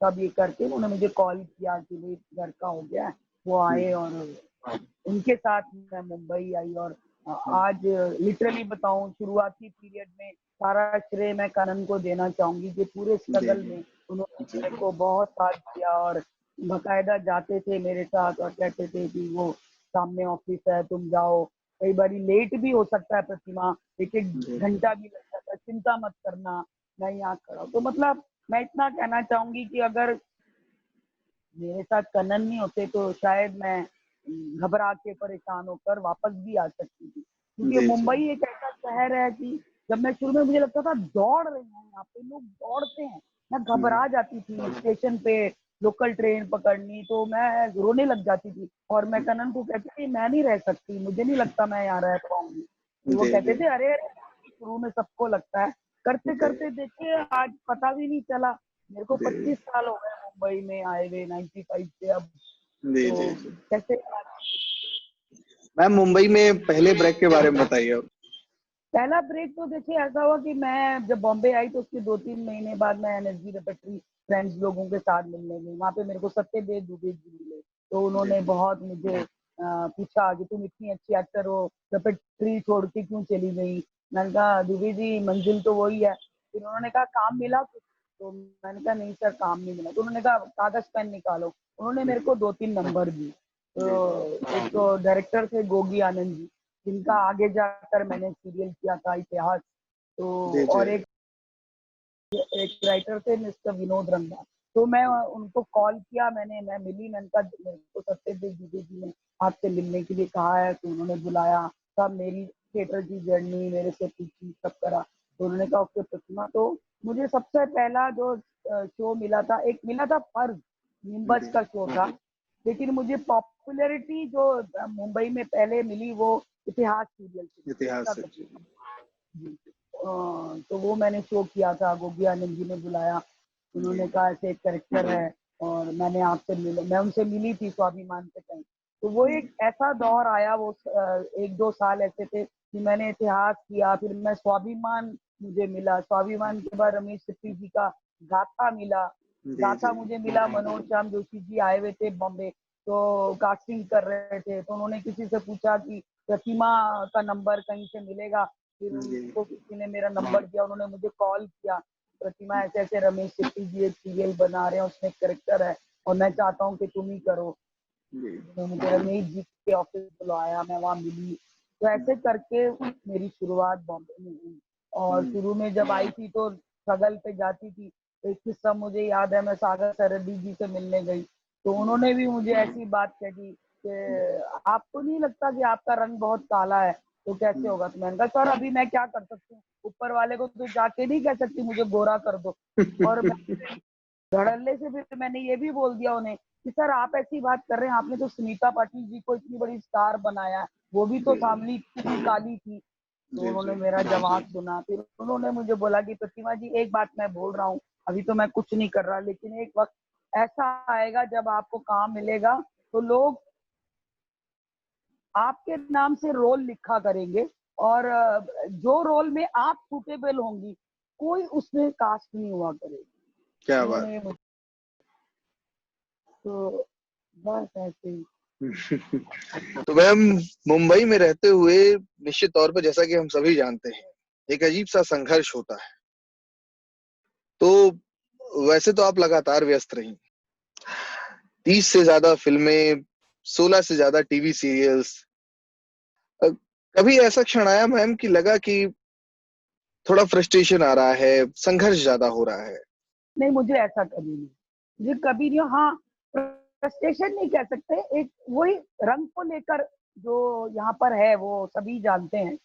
सब ये करके उन्होंने मुझे कॉल किया कि भाई घर का हो गया है। वो आए, और उनके साथ मैं मुंबई आई। और आज लिटरली बताऊं, शुरुआती पीरियड में सारा श्रेय मैं कनन को देना चाहूंगी कि पूरे जी स्ट्रगल जी। में उन्होंने जी मेरे को बहुत साथ दिया, और बकायदा जाते थे मेरे साथ और कहते थे कि वो सामने ऑफिस है, तुम जाओ। कई बार लेट भी हो सकता है प्रतिमा, एक एक जी। घंटा भी लग जाता है, चिंता मत करना, मैं यहाँ खड़ा हूं। तो मतलब मैं इतना कहना चाहूंगी कि अगर मेरे साथ कनन नहीं होते तो शायद मैं घबरा के परेशान होकर वापस भी आ सकती थी, क्योंकि जी जी। मुंबई एक ऐसा शहर है कि जब मैं शुरू में मुझे लगता था दौड़ रहे हैं यहाँ पे, लोग दौड़ते हैं, मैं घबरा जाती थी स्टेशन पे लोकल ट्रेन पकड़नी, तो मैं रोने लग जाती थी। और मैं कनन को कहती थी मैं नहीं रह सकती, मुझे नहीं लगता मैं यहाँ रह पाऊंगी। तो वो जी कहते जी। थे अरे अरे, शुरू में सबको लगता है, करते करते देखिए आज पता भी नहीं चला। मेरे को जी 25 साल हो गए मुंबई में आए हुए, 95 से अब। जी। तो जी जी। कैसे मैम मुंबई में पहले ब्रेक के बारे में बताइए अब। पहला ब्रेक तो देखिए ऐसा हुआ कि मैं जब बॉम्बे आई तो उसके 2-3 महीने बाद मैं एनएसजी रेपेटरी फ्रेंड्स लोगों के साथ मिलने गई। वहाँ पे मेरे को सत्यदेव दुबे जी मिले, तो जी उन्होंने बहुत मुझे पूछा कि तुम इतनी अच्छी एक्टर हो, रेपेटरी छोड़ के क्यों चली गई। मैंने कहा दुबे जी मंजिल तो वही है। फिर उन्होंने कहा काम मिला कुछ? तो मैंने कहा नहीं सर काम नहीं मिला। तो उन्होंने कहा कागज पेन निकालो। उन्होंने मेरे को 2-3 नंबर दिए। जी। तो एक तो डायरेक्टर थे गोगी आनंद जी, जिनका आगे जाकर मैंने सीरियल किया था इतिहास। तो जी जी। और एक एक राइटर थे मिस्टर विनोद रंगा। तो मैं उनको कॉल किया, मैं मिली, मैंने कहा मेरे को सत्यदेव दुबे जी ने आपसे मिलने के लिए कहा है। तो उन्होंने बुलाया, सब मेरी थिएटर की जर्नी मेरे से पूछी, सब करा। तो उन्होंने कहा उसके प्रतिमा। तो मुझे सबसे पहला जो शो मिला था, एक मिला था फर्ज, निम्बस जी। का शो था। लेकिन मुझे पॉपुलैरिटी जो मुंबई में पहले मिली वो इतिहास सीरियल से मिली, इतिहास उसका से। प्रतिमा जी। तो वो मैंने शो किया था, गोगी आनंद जी ने बुलाया। जी उन्होंने कहा ऐसे एक करेक्टर है और मैंने आपसे मिला, मैं उनसे मिली थी स्वाभिमान से कहीं। तो वो एक ऐसा दौर आया, वो 1-2 साल ऐसे थे कि मैंने इतिहास किया। फिर मैं स्वाभिमान मुझे मिला, स्वाभिमान के बाद रमेश सिप्पी जी का गाथा मिला, गाथा मुझे मिला। मनोज श्याम जोशी जी आए हुए थे बॉम्बे, तो कास्टिंग कर रहे थे, तो उन्होंने किसी से पूछा कि प्रतिमा का नंबर कहीं से मिलेगा। फिर उनको किसी ने मेरा नंबर दिया, उन्होंने मुझे कॉल किया, प्रतिमा ऐसे ऐसे रमेश सिप्पी जी एक सीरियल बना रहे हैं, उसमें कैरेक्टर है और मैं चाहता हूँ कि तुम ही करो। तो मुझे रमेश जी के ऑफिस बुलाया, मैं वहाँ मिली। तो ऐसे करके मेरी शुरुआत बॉम्बे में हुई। और शुरू में जब आई थी तो स्ट्रगल पे जाती थी। तो एक किस्सा मुझे याद है, मैं सागर सरदी जी से मिलने गई, तो उन्होंने भी मुझे ऐसी बात कही कि आपको नहीं लगता कि आपका रंग बहुत काला है, तो कैसे होगा? तो मैंने कहा सर अभी मैं क्या कर सकती हूँ, ऊपर वाले को तो जाके नहीं कह सकती मुझे गोरा कर दो। और धड़ल्ले से फिर मैंने ये भी बोल दिया उन्हें कि सर आप ऐसी बात कर रहे हैं, आपने तो सुनीता पाटिल जी को इतनी बड़ी स्टार बनाया, वो भी तो फैमिली काली थी। तो उन्होंने मेरा जवाब सुना। फिर उन्होंने मुझे बोला कि प्रतिमा जी एक बात मैं बोल रहा हूँ, अभी तो मैं कुछ नहीं कर रहा, लेकिन एक वक्त ऐसा आएगा जब आपको काम मिलेगा तो लोग आपके नाम से रोल लिखा करेंगे, और जो रोल में आप सुटेबल होंगी कोई उसमें कास्ट नहीं हुआ करेगा। क्या बात। तो बस ऐसे ही। तो मैम, मुंबई में रहते हुए निश्चित तौर पर, जैसा कि हम सभी जानते हैं, एक अजीब सा संघर्ष होता है। तो वैसे तो आप लगातार व्यस्त रही, 30 से ज्यादा फिल्में, 16 से ज्यादा टीवी सीरियल्स। कभी ऐसा क्षण आया मैम कि लगा कि थोड़ा फ्रस्ट्रेशन आ रहा है, संघर्ष ज्यादा हो रहा है? नहीं, मुझे ऐसा कभी नहीं, मुझे कभी नहीं। हाँ, फ्रस्ट्रेशन नहीं कह सकते, एक वही रंग को लेकर जो यहाँ पर है वो सभी जानते हैं।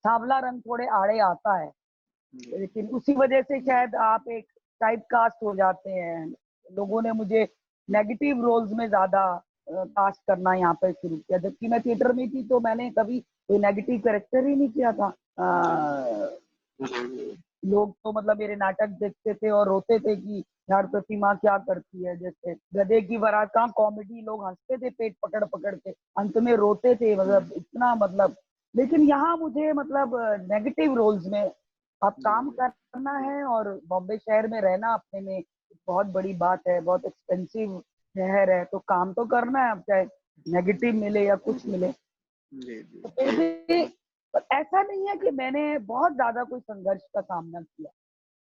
सांवला रंग थोड़े आड़े आता है, लेकिन उसी वजह से शायद आप एक टाइप कास्ट हो जाते हैं। लोगों ने मुझे नेगेटिव रोल्स में ज्यादा कास्ट करना यहाँ पे शुरू किया, जबकि मैं थिएटर में थी तो मैंने कभी कोई नेगेटिव कैरेक्टर ही नहीं किया था। लोग तो मतलब मेरे नाटक देखते थे और रोते थे कि यार प्रतिमा क्या करती है, जैसे गधे की बारात का कॉमेडी, लोग हंसते थे पेट पकड़ पकड़ के, अंत में रोते थे, मतलब इतना मतलब। लेकिन यहाँ मुझे मतलब नेगेटिव रोल्स में अब काम करना है, और बॉम्बे शहर में रहना अपने में बहुत बड़ी बात है, बहुत एक्सपेंसिव शहर है, तो काम तो करना है, अब चाहे नेगेटिव मिले या कुछ मिले। तो फिर भी ऐसा नहीं है कि मैंने बहुत ज्यादा कोई संघर्ष का सामना किया,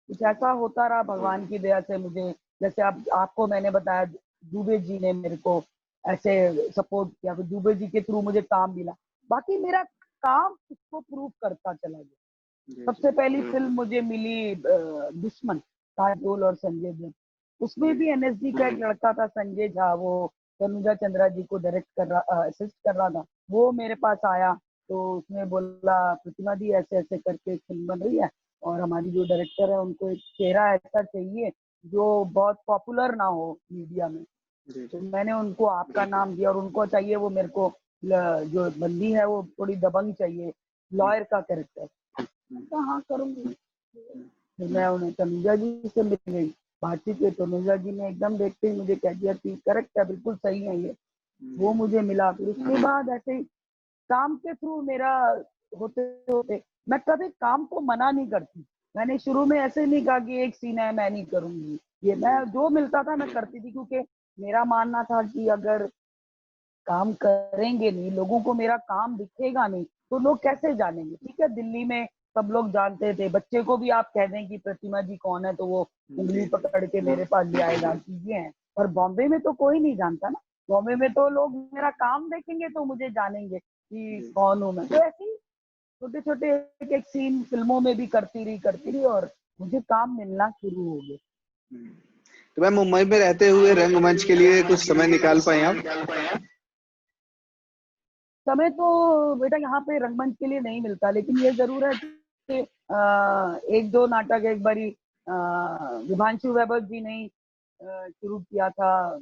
कुछ ऐसा होता रहा भगवान की दया से। मुझे जैसे आपको मैंने बताया, दुबे जी ने मेरे को ऐसे सपोर्ट किया, फिर दुबे जी के थ्रू मुझे काम मिला। बाकी मेरा काम उसको प्रूव करता चला गया। सबसे पहली फिल्म मुझे मिली दुश्मन, काजोल और संजय दत्त। उसमें भी एनएसडी का एक लड़का था संजय झा, वो तनुजा चंद्रा जी को डायरेक्ट कर रहा, असिस्ट कर रहा था। वो मेरे पास आया तो उसने बोला प्रतिमा दी ऐसे ऐसे करके फिल्म बन रही है, और हमारी जो डायरेक्टर है उनको एक चेहरा ऐसा चाहिए जो बहुत पॉपुलर ना हो मीडिया में। तो मैंने उनको आपका नाम दिया, और उनको चाहिए वो मेरे को जो बंदी है वो थोड़ी दबंग चाहिए, लॉयर का कैरेक्टर। हाँ करूंगी। फिर मैं उन्हें तनुजा जी से मिल गई, बातचीत की। तनुजा जी ने एकदम देखते ही मुझे कह दिया कि करेक्ट है, बिल्कुल सही है ये, वो मुझे मिला। फिर उसके बाद ऐसे ही काम के थ्रू मेरा होते होते, मैं कभी काम को मना नहीं करती। मैंने शुरू में ऐसे नहीं कहा कि एक सीन है मैं नहीं करूंगी, ये मैं जो मिलता था मैं करती थी, क्योंकि मेरा मानना था कि अगर काम करेंगे नहीं, लोगों को मेरा काम दिखेगा नहीं, तो लोग कैसे जानेंगे? ठीक है, दिल्ली में सब लोग जानते थे, बच्चे को भी आप कह दें कि प्रतिमा जी कौन है तो वो उंगली पकड़ के मेरे पास ले आएगा, चीजें हैं। पर बॉम्बे में तो कोई नहीं जानता ना, बॉम्बे में तो लोग मेरा काम देखेंगे तो मुझे जानेंगे कि कौन हूँ मैं। तो ऐसे ही छोटे छोटे एक एक सीन फिल्मों में भी करती रही, और मुझे काम मिलना शुरू हो गया। तो मैम, मुंबई में रहते हुए रंगमंच के लिए कुछ समय निकाल पाए आप? समय तो बेटा यहाँ पे रंगमंच के लिए नहीं मिलता, लेकिन ये जरूर है कि एक दो नाटक, एक बारी विभांशु वैभव जी ने शुरू किया था,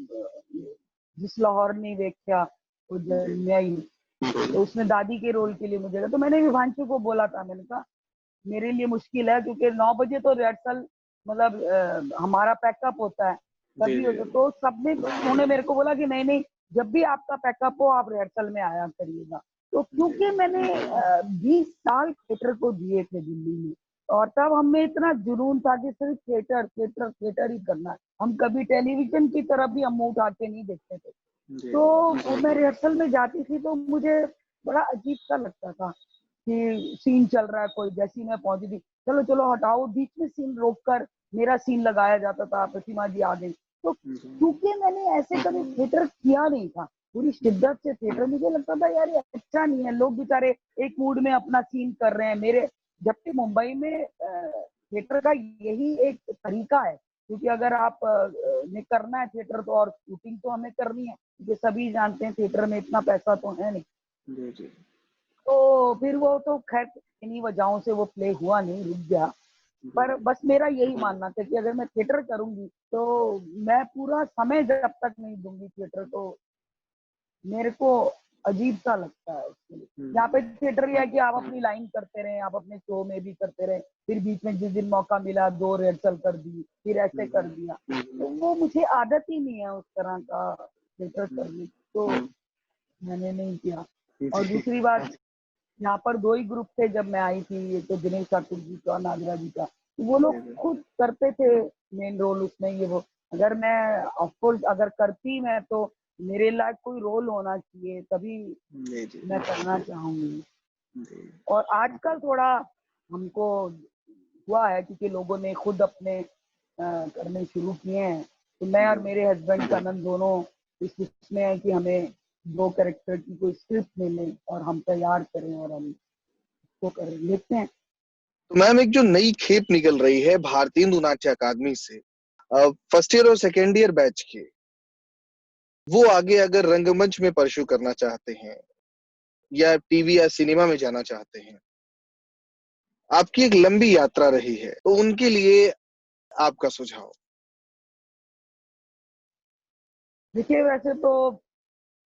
जिस लाहौर ने देखा वो जन्मई, तो उसमें दादी के रोल के लिए मुझे, तो मैंने विभांशु को बोला था, मैंने कहा मेरे लिए मुश्किल है, क्योंकि 9 बजे तो रिहर्सल मतलब हमारा पैकअप होता है, तभी होता। तो सबने, उन्होंने मेरे को बोला कि नहीं नहीं जब भी आपका पैकअप हो आप रिहर्सल में आया करिएगा। तो क्योंकि मैंने 20 साल थिएटर को दिए थे दिल्ली में, और तब हमें इतना जुनून था कि सिर्फ थिएटर थिएटर थिएटर ही करना है। हम कभी टेलीविजन की तरफ भी हम मुंह उठा के नहीं देखते थे। तो मैं रिहर्सल में जाती थी तो मुझे बड़ा अजीब सा लगता था कि सीन चल रहा है कोई, जैसी मैं पहुंची थी चलो चलो हटाओ, बीच में सीन रोककर मेरा सीन लगाया जाता था, प्रतिमा जी आ गई। तो क्योंकि मैंने ऐसे कभी थिएटर किया नहीं था पूरी शिद्दत से थिएटर, मुझे लगता था यार ये अच्छा नहीं है, लोग बेचारे एक मूड में अपना सीन कर रहे हैं। मेरे जबकि मुंबई में थिएटर का यही एक तरीका है, क्योंकि अगर आप ने करना है थिएटर तो, और शूटिंग तो हमें करनी है, क्योंकि सभी जानते हैं थिएटर में इतना पैसा तो है नहीं। तो फिर वो तो खैर इन्हीं वजहों से वो प्ले हुआ नहीं, रुक गया। पर बस मेरा यही मानना था कि अगर मैं थिएटर करूंगी तो मैं पूरा समय जब तक नहीं दूंगी थिएटर, तो मेरे को अजीब सा लगता है उसके लिए। यहाँ पे थिएटर ये है कि आप अपनी लाइन करते रहे, आप अपने शो में भी करते रहे, फिर बीच में जिस दिन मौका मिला 2 रिहर्सल कर दी, फिर ऐसे कर दिया। तो वो मुझे आदत ही नहीं है उस तरह का थिएटर करने की, तो मैंने नहीं किया। और दूसरी बात, यहाँ पर 2 ही ग्रुप थे जब मैं आई थी, एक तो दिनेश ठाकुर जी का, नागरा जी का, तो वो लोग खुद करते थे मेन रोल उसमें, ये वो। अगर मैं ऑफकोर्स अगर करती मैं तो मेरे लायक कोई रोल होना चाहिए, तभी मैं करना चाहूंगी। और आजकल थोड़ा हमको हुआ है क्योंकि लोगों ने खुद अपने करने शुरू किए हैं, तो मैं और मेरे हस्बैंड कनन दोनों इसमें है कि हमें 2 कैरेक्टर की कोई स्क्रिप्ट मिले और हम तैयार करें और हम उसको कर लेते हैं। तो मैम एक जो नई खेप निकल रही है भारतीय नाट्य अकादमी से, फर्स्ट ईयर और सेकेंड ईयर बैच के, वो आगे अगर रंगमंच में परस्यू करना चाहते हैं या टीवी या सिनेमा में जाना चाहते हैं, आपकी एक लंबी यात्रा रही है, तो उनके लिए आपका सुझाव? देखिए वैसे तो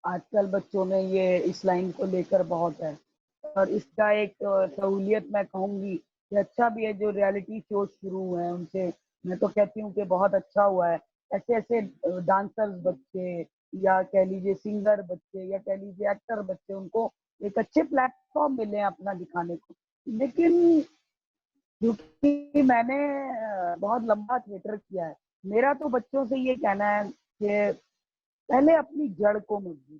आजकल बच्चों में ये इस लाइन को लेकर बहुत है, और इसका एक सहूलियत मैं कहूँगी कि अच्छा भी है जो रियलिटी शो शुरू हुए हैं उनसे, मैं तो कहती हूँ कि बहुत अच्छा हुआ है। ऐसे ऐसे डांसर्स बच्चे या कह लीजिए सिंगर बच्चे या कह लीजिए एक्टर बच्चे, उनको एक अच्छे प्लेटफॉर्म मिले हैं अपना दिखाने को। लेकिन क्योंकि मैंने बहुत लंबा थिएटर किया है, मेरा तो बच्चों से ये कहना है कि पहले अपनी जड़ को मजबूत।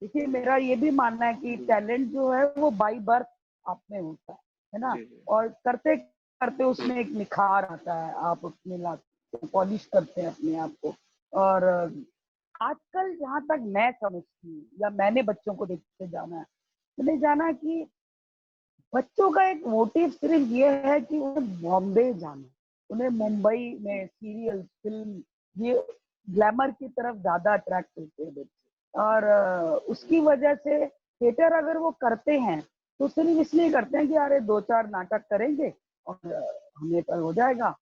देखिए मेरा ये भी मानना है कि टैलेंट जो है वो बाई बर्थ आप में होता है ना, और करते करते उसमें एक निखार आता है, आप अपने लाते पॉलिश करते हैं अपने आप को। और आजकल जहाँ तक मैं समझती हूँ या मैंने बच्चों को देखते जाना है, मैंने जाना कि बच्चों का एक मोटिव सिर्फ ये है कि उन्हें बॉम्बे जाना, उन्हें मुंबई में सीरियल फिल्म ये ग्लैमर की तरफ ज्यादा अट्रैक्ट होते हैं बच्चे। और उसकी वजह से थिएटर अगर वो करते हैं तो सिर्फ इसलिए करते हैं कि अरे 2-4 नाटक करेंगे और हमें पर हो जाएगा।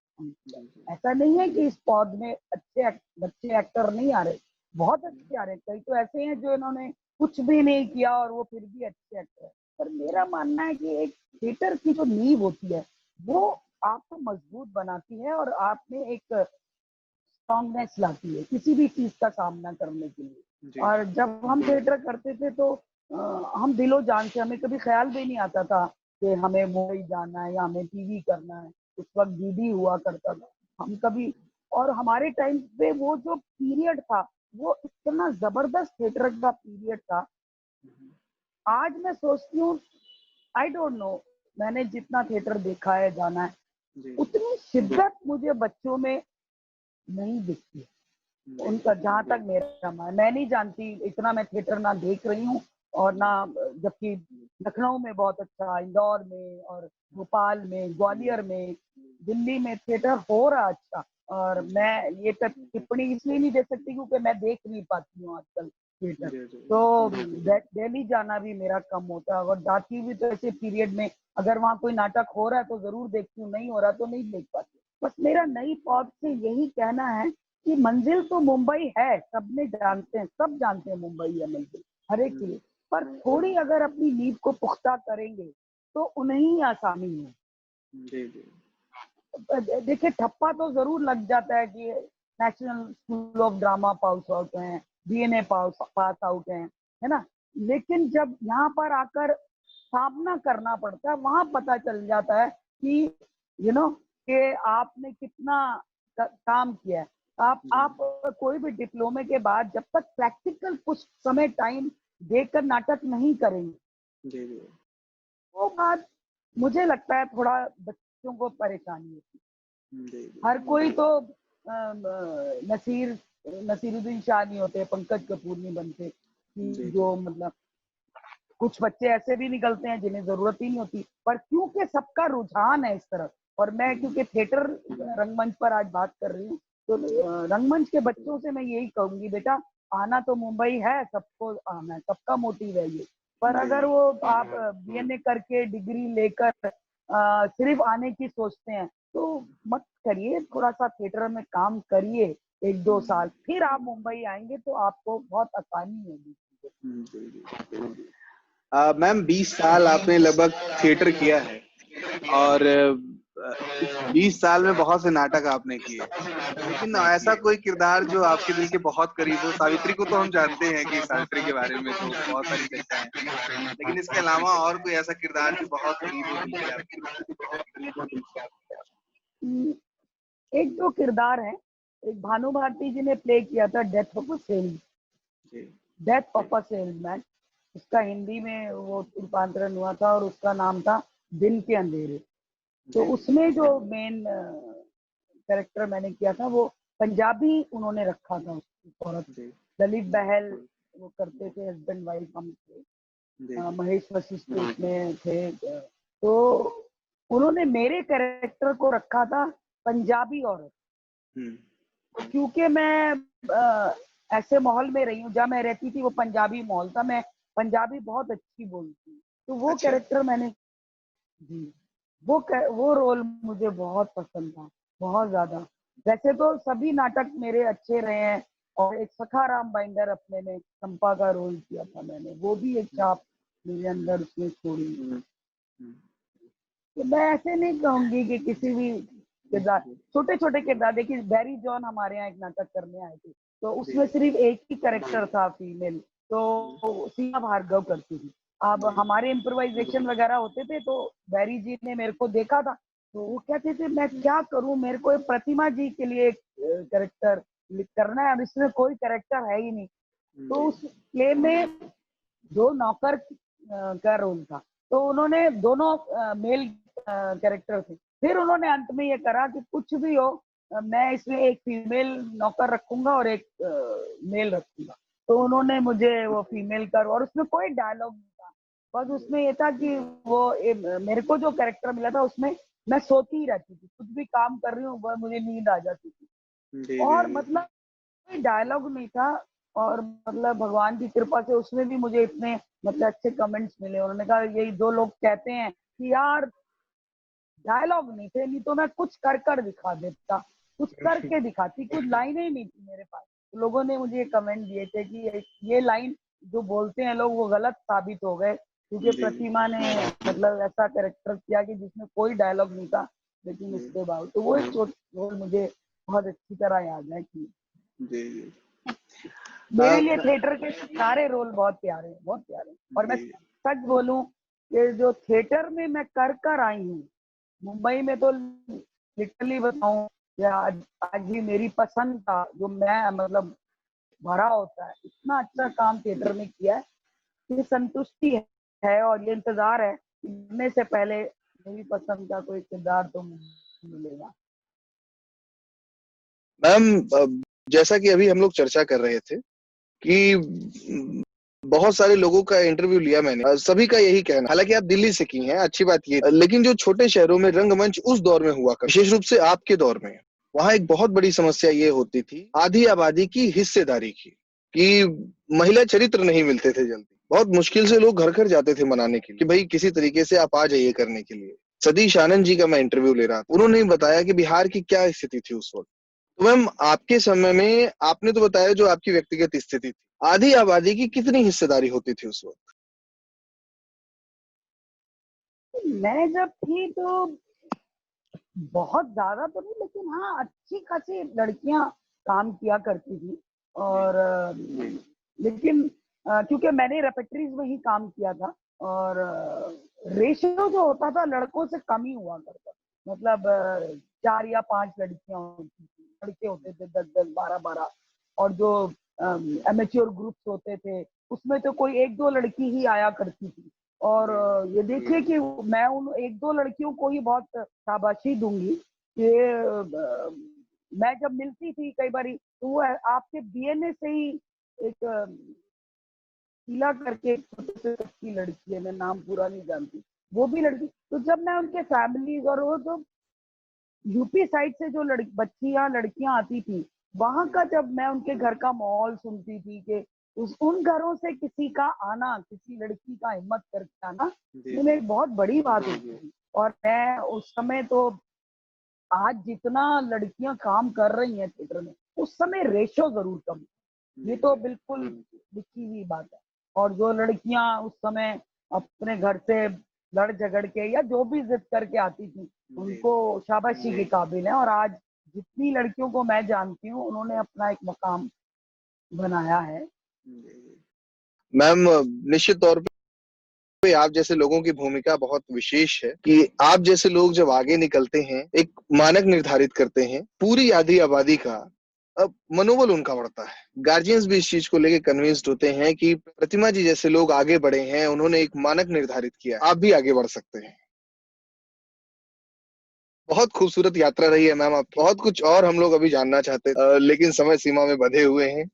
ऐसा नहीं है कि इस पौध में अच्छे बच्चे एक्टर नहीं आ रहे, बहुत अच्छे आ रहे। कई तो ऐसे हैं जो इन्होंने कुछ भी नहीं किया और वो फिर भी अच्छे एक्टर है। पर मेरा मानना है कि एक थिएटर की जो नींव होती है वो आपको मजबूत बनाती है और आप में एक स्ट्रांगनेस लाती है किसी भी चीज का सामना करने के लिए। और जब हम थिएटर करते थे तो हम दिलो जान से, हमें कभी ख्याल भी नहीं आता था कि हमें मुंबई जाना है या हमें टीवी करना है। उस वक्त डीडी हुआ करता था, हम कभी, और हमारे टाइम पे वो जो पीरियड था वो इतना जबरदस्त थिएटर का पीरियड था। आज मैं सोचती हूँ, आई डोंट नो, मैंने जितना थिएटर देखा है जाना है उतनी शिद्दत मुझे बच्चों में नहीं दिखती उनका। जहाँ तक मेरा मैं नहीं जानती, इतना मैं थिएटर ना देख रही हूँ और ना, जबकि लखनऊ में बहुत अच्छा, इंदौर में और भोपाल में, ग्वालियर में, दिल्ली में थिएटर हो रहा अच्छा। और मैं ये टिप्पणी इसलिए नहीं दे सकती क्योंकि मैं देख नहीं पाती हूँ आजकल थिएटर, तो दिल्ली जाना भी मेरा कम होता है। और जाती भी तो ऐसे पीरियड में, अगर वहाँ कोई नाटक हो रहा है तो जरूर देखती हूँ, नहीं हो रहा तो नहीं देख पाती। बस मेरा नई पौध से यही कहना है कि मंजिल तो मुंबई है, सबने जानते हैं, सब जानते हैं मुंबई है मंजिल हर एक के लिए, पर थोड़ी अगर अपनी नींव को पुख्ता करेंगे तो उन्हें आसानी है। देखिए ठप्पा तो जरूर लग जाता है कि national school of drama pass out हैं, DNA पास आउट हैं, है ना। लेकिन जब यहाँ पर आकर सामना करना पड़ता है, वहां पता चल जाता है कि कि आपने कितना काम किया है। आप कोई भी डिप्लोमे के बाद जब तक प्रैक्टिकल कुछ समय टाइम देकर नाटक नहीं करेंगे, जी जी वो बात मुझे लगता है थोड़ा बच्चों को परेशानी होती है। जी जी हर कोई तो नसीरुद्दीन शाह नहीं होते, पंकज कपूर नहीं बनते, कि जी जो मतलब कुछ बच्चे ऐसे भी निकलते हैं जिन्हें जरूरत ही नहीं होती, पर क्योंकि सबका रुझान है इस तरफ, और मैं क्योंकि थिएटर रंगमंच पर आज बात कर रही हूँ, तो रंगमंच के बच्चों से मैं यही कहूंगी, बेटा आना तो मुंबई है, सबको आना है, सबका मोटिव है ये। पर अगर वो आप BNA करके डिग्री लेकर सिर्फ आने की सोचते हैं तो मत करिए, थोड़ा सा थिएटर में काम करिए 1-2 साल, फिर आप मुंबई आएंगे तो आपको बहुत आसानी होगी। मैम 20 साल आपने लगभग थिएटर किया है और 20 साल में बहुत से नाटक आपने किए, लेकिन ऐसा कोई किरदार जो आपके दिल के बहुत करीब हो? सावित्री को तो हम जानते हैं कि सावित्री के बारे में तो बहुत सारी चर्चाएं हैं, लेकिन इसके अलावा और कोई ऐसा किरदार जो बहुत करीब हो दिल के आपके? एक दो किरदार है, एक भानु भारती जी ने प्ले किया था डेथ ऑफ अ सेल्समैन, उसका हिंदी में वो रूपांतरण हुआ था और उसका नाम था दिन के अंधेरे। तो उसमें जो मेन कैरेक्टर मैंने किया था वो पंजाबी उन्होंने रखा था, उसकी औरत ललित बहल वो करते थे, हस्बैंड वाइफ हम थे, महेश वशिष्ठ उसमें थे। तो उन्होंने मेरे कैरेक्टर को रखा था पंजाबी औरत, क्योंकि मैं ऐसे माहौल में रही हूँ जहाँ मैं रहती थी, वो पंजाबी माहौल था, मैं पंजाबी बहुत अच्छी बोलती हूँ, तो वो कैरेक्टर मैंने जी वो रोल मुझे बहुत पसंद था, बहुत ज्यादा। वैसे तो सभी नाटक मेरे अच्छे रहे हैं, और एक सखाराम बाइंडर अपने में चंपा का रोल किया था मैंने, वो भी एक छाप मेरे अंदर उसने छोड़ी। तो मैं ऐसे नहीं कहूंगी कि किसी भी किरदार, छोटे छोटे किरदार, देखिए बैरी जॉन हमारे यहाँ एक नाटक करने आए थे, तो उसमें सिर्फ एक ही कैरेक्टर था फीमेल, तो सीमा भार्गव करती थी। अब हमारे इम्प्रोवाइजेशन वगैरह होते थे, तो बैरी जी ने मेरे को देखा था, तो वो कहते थे मैं क्या करूं, मेरे को प्रतिमा जी के लिए कैरेक्टर करना है, अब इसमें कोई कैरेक्टर है ही नहीं। तो उस प्ले में जो नौकर का रोल था, तो उन्होंने दोनों मेल कैरेक्टर थे, फिर उन्होंने अंत में ये करा कि कुछ भी हो मैं इसमें एक फीमेल नौकर रखूंगा और एक मेल रखूंगा, तो उन्होंने मुझे वो फीमेल कर, और उसमें कोई डायलॉग नहीं था, बस उसमें ये था कि मेरे को जो कैरेक्टर मिला था उसमें मैं सोती ही रहती थी, कुछ भी काम कर रही हूँ वह मुझे नींद आ जाती थी, और मतलब कोई डायलॉग नहीं था, और मतलब भगवान की कृपा से उसमें भी मुझे इतने मतलब अच्छे कमेंट्स मिले, उन्होंने कहा यही जो लोग कहते हैं कि यार डायलॉग नहीं थे, नहीं तो मैं कुछ कर कर दिखा देता, कुछ करके दिखाती, कुछ लाइनें ही नहीं थी मेरे पास, तो लोगों ने मुझे कमेंट दिए थे कि ये लाइन जो बोलते हैं लोग वो गलत साबित हो गए, क्योंकि प्रतिमा ने मतलब ऐसा कैरेक्टर किया कि जिसमें कोई डायलॉग नहीं था, लेकिन उसके बाद तो वो एक रोल मुझे बहुत अच्छी तरह याद है कि मेरे लिए थिएटर के सारे रोल बहुत प्यारे हैं, बहुत प्यारे हैं। और मैं सच बोलूं कि जो थिएटर में मैं कर कर आई हूँ मुंबई में, तो लिटरली बताऊं या आज भी मेरी पसंद का जो मैं मतलब भरा होता है, इतना अच्छा काम थिएटर में किया है, ये संतुष्टि है और ये इंतजार है कि मरने से पहले मेरी पसंद का कोई किरदार तो मिलेगा। मैम जैसा कि अभी हम लोग चर्चा कर रहे थे कि बहुत सारे लोगों का इंटरव्यू लिया मैंने, सभी का यही कहना, हालांकि आप दिल्ली से की हैं, अच्छी बात ये, लेकिन जो छोटे शहरों में रंगमंच उस दौर में हुआ कर, विशेष रूप से आपके दौर में, वहां एक बहुत बड़ी समस्या ये होती थी आधी आबादी की हिस्सेदारी की, कि महिला चरित्र नहीं मिलते थे जल्दी, बहुत मुश्किल से लोग घर घर जाते थे मनाने के लिए कि भाई किसी तरीके से आप आ जाइए करने के लिए। सतीश आनंद जी का मैं इंटरव्यू ले रहा था, उन्होंने बताया कि बिहार की क्या स्थिति थी उस वक्त। तो मैम आपके समय में आपने तो बताया जो आपकी व्यक्तिगत स्थिति थी, आधी आबादी की कितनी हिस्सेदारी होती थी उस वक्त? मैं जब थी तो बहुत ज्यादा तो नहीं, लेकिन हाँ अच्छी खासी लड़कियां काम किया करती थी, और लेकिन क्योंकि मैंने रेपेटरीज में ही काम किया था और रेशियो जो होता था लड़कों से कम ही हुआ करता, मतलब 4 या 5 लड़कियां होती थी, लड़के होते थे 10-10, 12-12, और जो एमेच्योर ग्रुप्स होते थे उसमें तो कोई 1-2 लड़की ही आया करती थी। और ये देखिए कि मैं उन 1-2 लड़कियों को ही बहुत शाबाशी दूंगी कि मैं जब मिलती थी कई बारी तो वो आपके डीएनए से ही एक शीला करके एक छोटे से की लड़की है, मैं नाम पूरा नहीं जानती, वो भी लड़की, तो जब मैं उनके फैमिलीज और वो जो यूपी साइड से जो बच्चियां लड़कियां आती थी, वहां का जब मैं उनके घर का माहौल सुनती थी कि उन घरों से किसी का आना, किसी लड़की का हिम्मत करके आना, मैंने एक बहुत बड़ी बात होती थी। और मैं उस समय तो, आज जितना लड़कियां काम कर रही हैं थिएटर में, उस समय रेशो जरूर कम, ये तो बिल्कुल लिखी हुई बात है। और जो लड़कियां उस समय अपने घर से लड़ झगड़ के या जो भी जिद करके आती थी, उनको शाबाशी के काबिल है। और आज जितनी लड़कियों को मैं जानती हूँ उन्होंने अपना एक मकाम बनाया है। मैम, निश्चित तौर पे आप जैसे लोगों की भूमिका बहुत विशेष है कि आप जैसे लोग जब आगे निकलते हैं, एक मानक निर्धारित करते हैं, पूरी आधी आबादी का अब मनोबल उनका बढ़ता है। गार्जियंस भी इस चीज को लेके कन्विंस्ड होते हैं कि प्रतिमा जी जैसे लोग आगे बढ़े हैं, उन्होंने एक मानक निर्धारित किया, आप भी आगे बढ़ सकते हैं। बहुत खूबसूरत यात्रा रही है मैम आपकी। बहुत कुछ और हम लोग अभी जानना चाहते हैं, लेकिन समय सीमा में बंधे हुए हैं।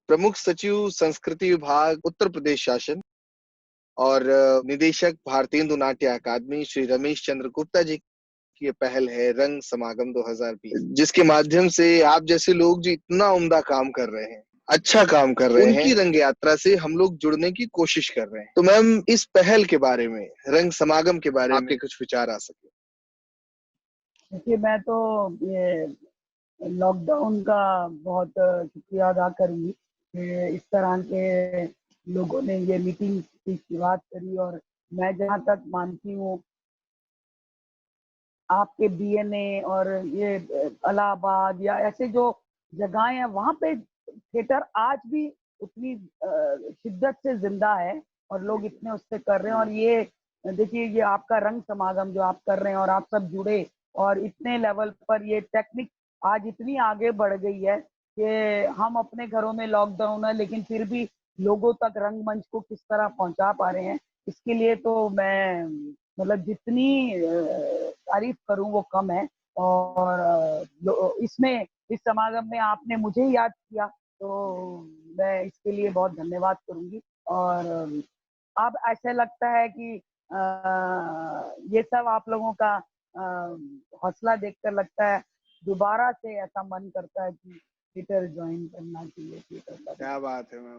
प्रमुख सचिव संस्कृति विभाग उत्तर प्रदेश शासन और निदेशक भारतीय हिंदू नाट्य अकादमी श्री रमेश चंद्र गुप्ता जी की ये पहल है रंग समागम 2020, जिसके माध्यम से आप जैसे लोग जो इतना उम्दा काम कर रहे हैं, अच्छा काम कर रहे हैं, उनकी रंग यात्रा से हम लोग जुड़ने की कोशिश कर रहे हैं। तो मैम, इस पहल के बारे में, रंग समागम के बारे में आपके कुछ विचार आ सके? देखिए, मैं तो ये लॉकडाउन का बहुत शुक्रिया अदा करूंगी कि इस तरह के लोगों ने ये मीटिंग की शुरुआत करी। और मैं जहाँ तक मानती हूँ, आपके डीएनए और ये इलाहाबाद या ऐसे जो जगहें हैं, वहाँ पे थिएटर आज भी उतनी शिद्दत से जिंदा है और लोग इतने उससे कर रहे हैं। और ये देखिए, ये आपका रंग समागम जो आप कर रहे हैं और आप सब जुड़े, और इतने लेवल पर ये टेक्निक आज इतनी आगे बढ़ गई है कि हम अपने घरों में लॉकडाउन है लेकिन फिर भी लोगों तक रंगमंच को किस तरह पहुंचा पा रहे हैं। इसके लिए तो मैं, मतलब जितनी तारीफ करूं वो कम है। और इसमें, इस समागम में आपने मुझे याद किया तो मैं इसके लिए बहुत धन्यवाद करूंगी। और अब ऐसा लगता है कि ये सब आप लोगों का हौसला देखकर लगता है दोबारा से ऐसा मन करता है कि थिएटर ज्वाइन करना चाहिए, थिएटर का। क्या बात है मैम।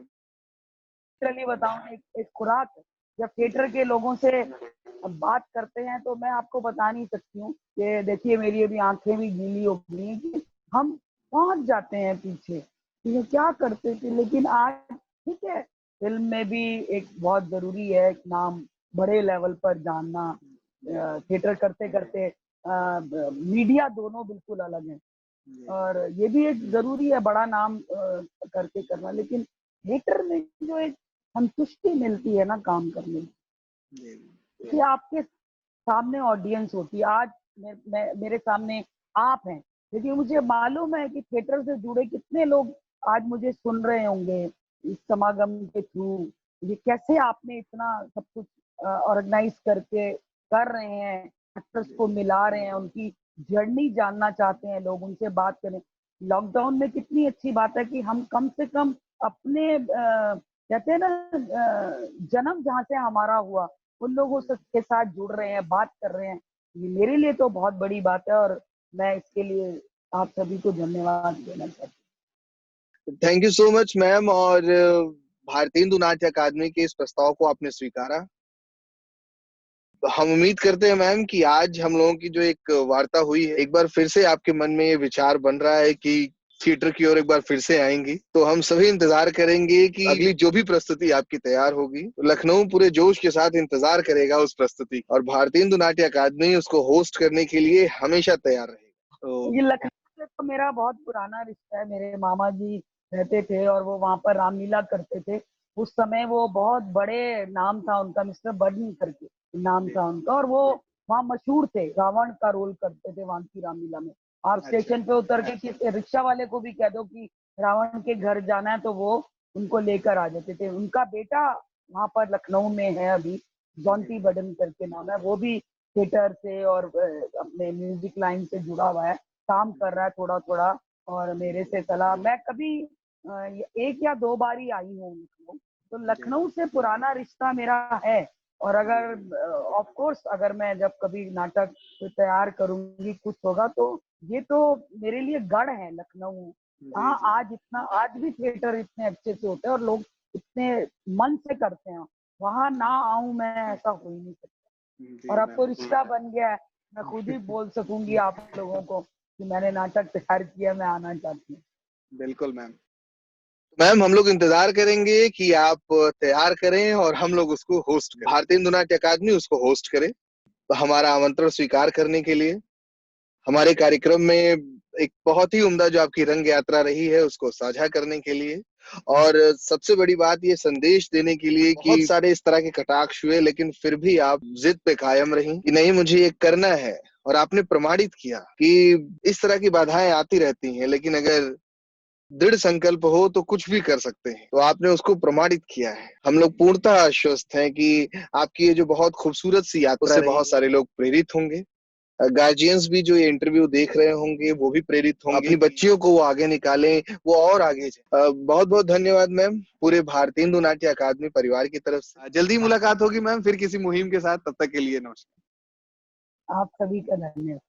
लिटरली बताऊं, एक खुराक है। जब थिएटर के लोगों से बात करते हैं तो मैं आपको बता नहीं सकती हूँ कि देखिए, मेरी अभी आंखें भी गीली हो गई हैं कि हम पहुंच जाते हैं पीछे कि ये क्या करते थे। लेकिन आज ठीक है, फिल्म में भी एक बहुत जरूरी है एक नाम बड़े लेवल पर जानना। थिएटर करते करते मीडिया दोनों बिल्कुल अलग है और ये भी एक जरूरी है बड़ा नाम करके करना। लेकिन थिएटर में जो एक संतुष्टि मिलती है ना काम करने में, कि आपके सामने ऑडियंस होती है। आज मेरे सामने आप हैं, लेकिन मुझे मालूम है कि थिएटर से जुड़े कितने लोग आज मुझे सुन रहे होंगे इस समागम के थ्रू। ये कैसे आपने इतना सब कुछ ऑर्गेनाइज करके कर रहे हैं, एक्टर्स को मिला रहे हैं, उनकी जर्नी जानना चाहते हैं लोग, उनसे बात करें। लॉकडाउन में कितनी अच्छी बात है कि हम कम से कम अपने कहते हैं ना, जन्म जहाँ से हमारा हुआ उन लोगों के साथ जुड़ रहे हैं, बात कर रहे हैं। ये मेरे लिए तो बहुत बड़ी बात है और मैं इसके लिए आप सभी को धन्यवाद देना चाहती हूँ। Thank you so much ma'am. और भारतीय हिंदू नाट्य अकादमी के इस प्रस्ताव को आपने स्वीकारा। हम उम्मीद करते हैं मैम कि आज हम लोगों की जो एक वार्ता हुई है, एक बार फिर से आपके मन में ये विचार बन रहा है कि थिएटर की ओर एक बार फिर से आएंगी। तो हम सभी इंतजार करेंगे कि अगली जो भी प्रस्तुति आपकी तैयार होगी, लखनऊ पूरे जोश के साथ इंतजार करेगा उस प्रस्तुति, और भारतीय हिंदू नाट्य अकादमी उसको होस्ट करने के लिए हमेशा तैयार रहेगा। तो ये लखनऊ से तो मेरा बहुत पुराना रिश्ता है। मेरे मामा जी रहते थे और वो वहां पर रामलीला करते थे। उस समय वो बहुत बड़े नाम था उनका, मिस्टर बर्नी करके नाम था उनका, और वो वहाँ मशहूर थे, रावण का रोल करते थे वहां की रामलीला में। आप स्टेशन पे उतर के किसी रिक्शा वाले को भी कह दो कि रावण के घर जाना है तो वो उनको लेकर आ जाते थे। उनका बेटा वहां पर लखनऊ में है अभी, जॉन्टी बडन करके नाम है, वो भी थिएटर से और अपने म्यूजिक लाइन से जुड़ा हुआ है, काम कर रहा है थोड़ा थोड़ा। और मेरे से चला, मैं कभी एक या दो बार ही आई हूँ लखनऊ, तो लखनऊ से पुराना रिश्ता मेरा है। और अगर ऑफ कोर्स अगर मैं जब कभी नाटक तैयार करूंगी, कुछ होगा, तो ये तो मेरे लिए गढ़ है लखनऊ। हाँ, आज भी थिएटर इतने अच्छे से होते हैं और लोग इतने मन से करते हैं, वहां ना आऊं मैं, ऐसा हो ही नहीं सकता। और अब तो रिश्ता बन गया है, मैं खुद ही बोल सकूंगी आप लोगों को कि मैंने नाटक तैयार किया, मैं आना चाहती हूँ। बिल्कुल मैम। मैम, हम लोग इंतजार करेंगे कि आप तैयार करें और हम लोग उसको होस्ट करें, भारतीय हिंदू नाट्य अकादमी उसको होस्ट करे। तो हमारा आमंत्रण स्वीकार करने के लिए, हमारे कार्यक्रम में एक बहुत ही उम्दा जो आपकी रंग यात्रा रही है उसको साझा करने के लिए, और सबसे बड़ी बात ये संदेश देने के लिए कि बहुत सारे इस तरह के कटाक्ष हुए लेकिन फिर भी आप जिद पे कायम रही कि नहीं, मुझे ये करना है। और आपने प्रमाणित किया कि इस तरह की बाधाएं आती रहती हैं, लेकिन अगर दृढ़ संकल्प हो तो कुछ भी कर सकते हैं। तो आपने उसको प्रमाणित किया है। हम लोग पूर्णतः आश्वस्त हैं कि आपकी ये जो बहुत खूबसूरत सी यात्रा से बहुत सारे लोग प्रेरित होंगे। गार्जियंस भी जो ये इंटरव्यू देख रहे होंगे वो भी प्रेरित होंगे, अपनी बच्चियों को वो आगे निकालें, वो और आगे जाए। बहुत बहुत धन्यवाद मैम, पूरे भारतीय हिंदू नाट्य अकादमी परिवार की तरफ से। जल्दी मुलाकात होगी मैम फिर किसी मुहिम के साथ, तब तक के लिए नमस्कार। आप सभी का धन्यवाद।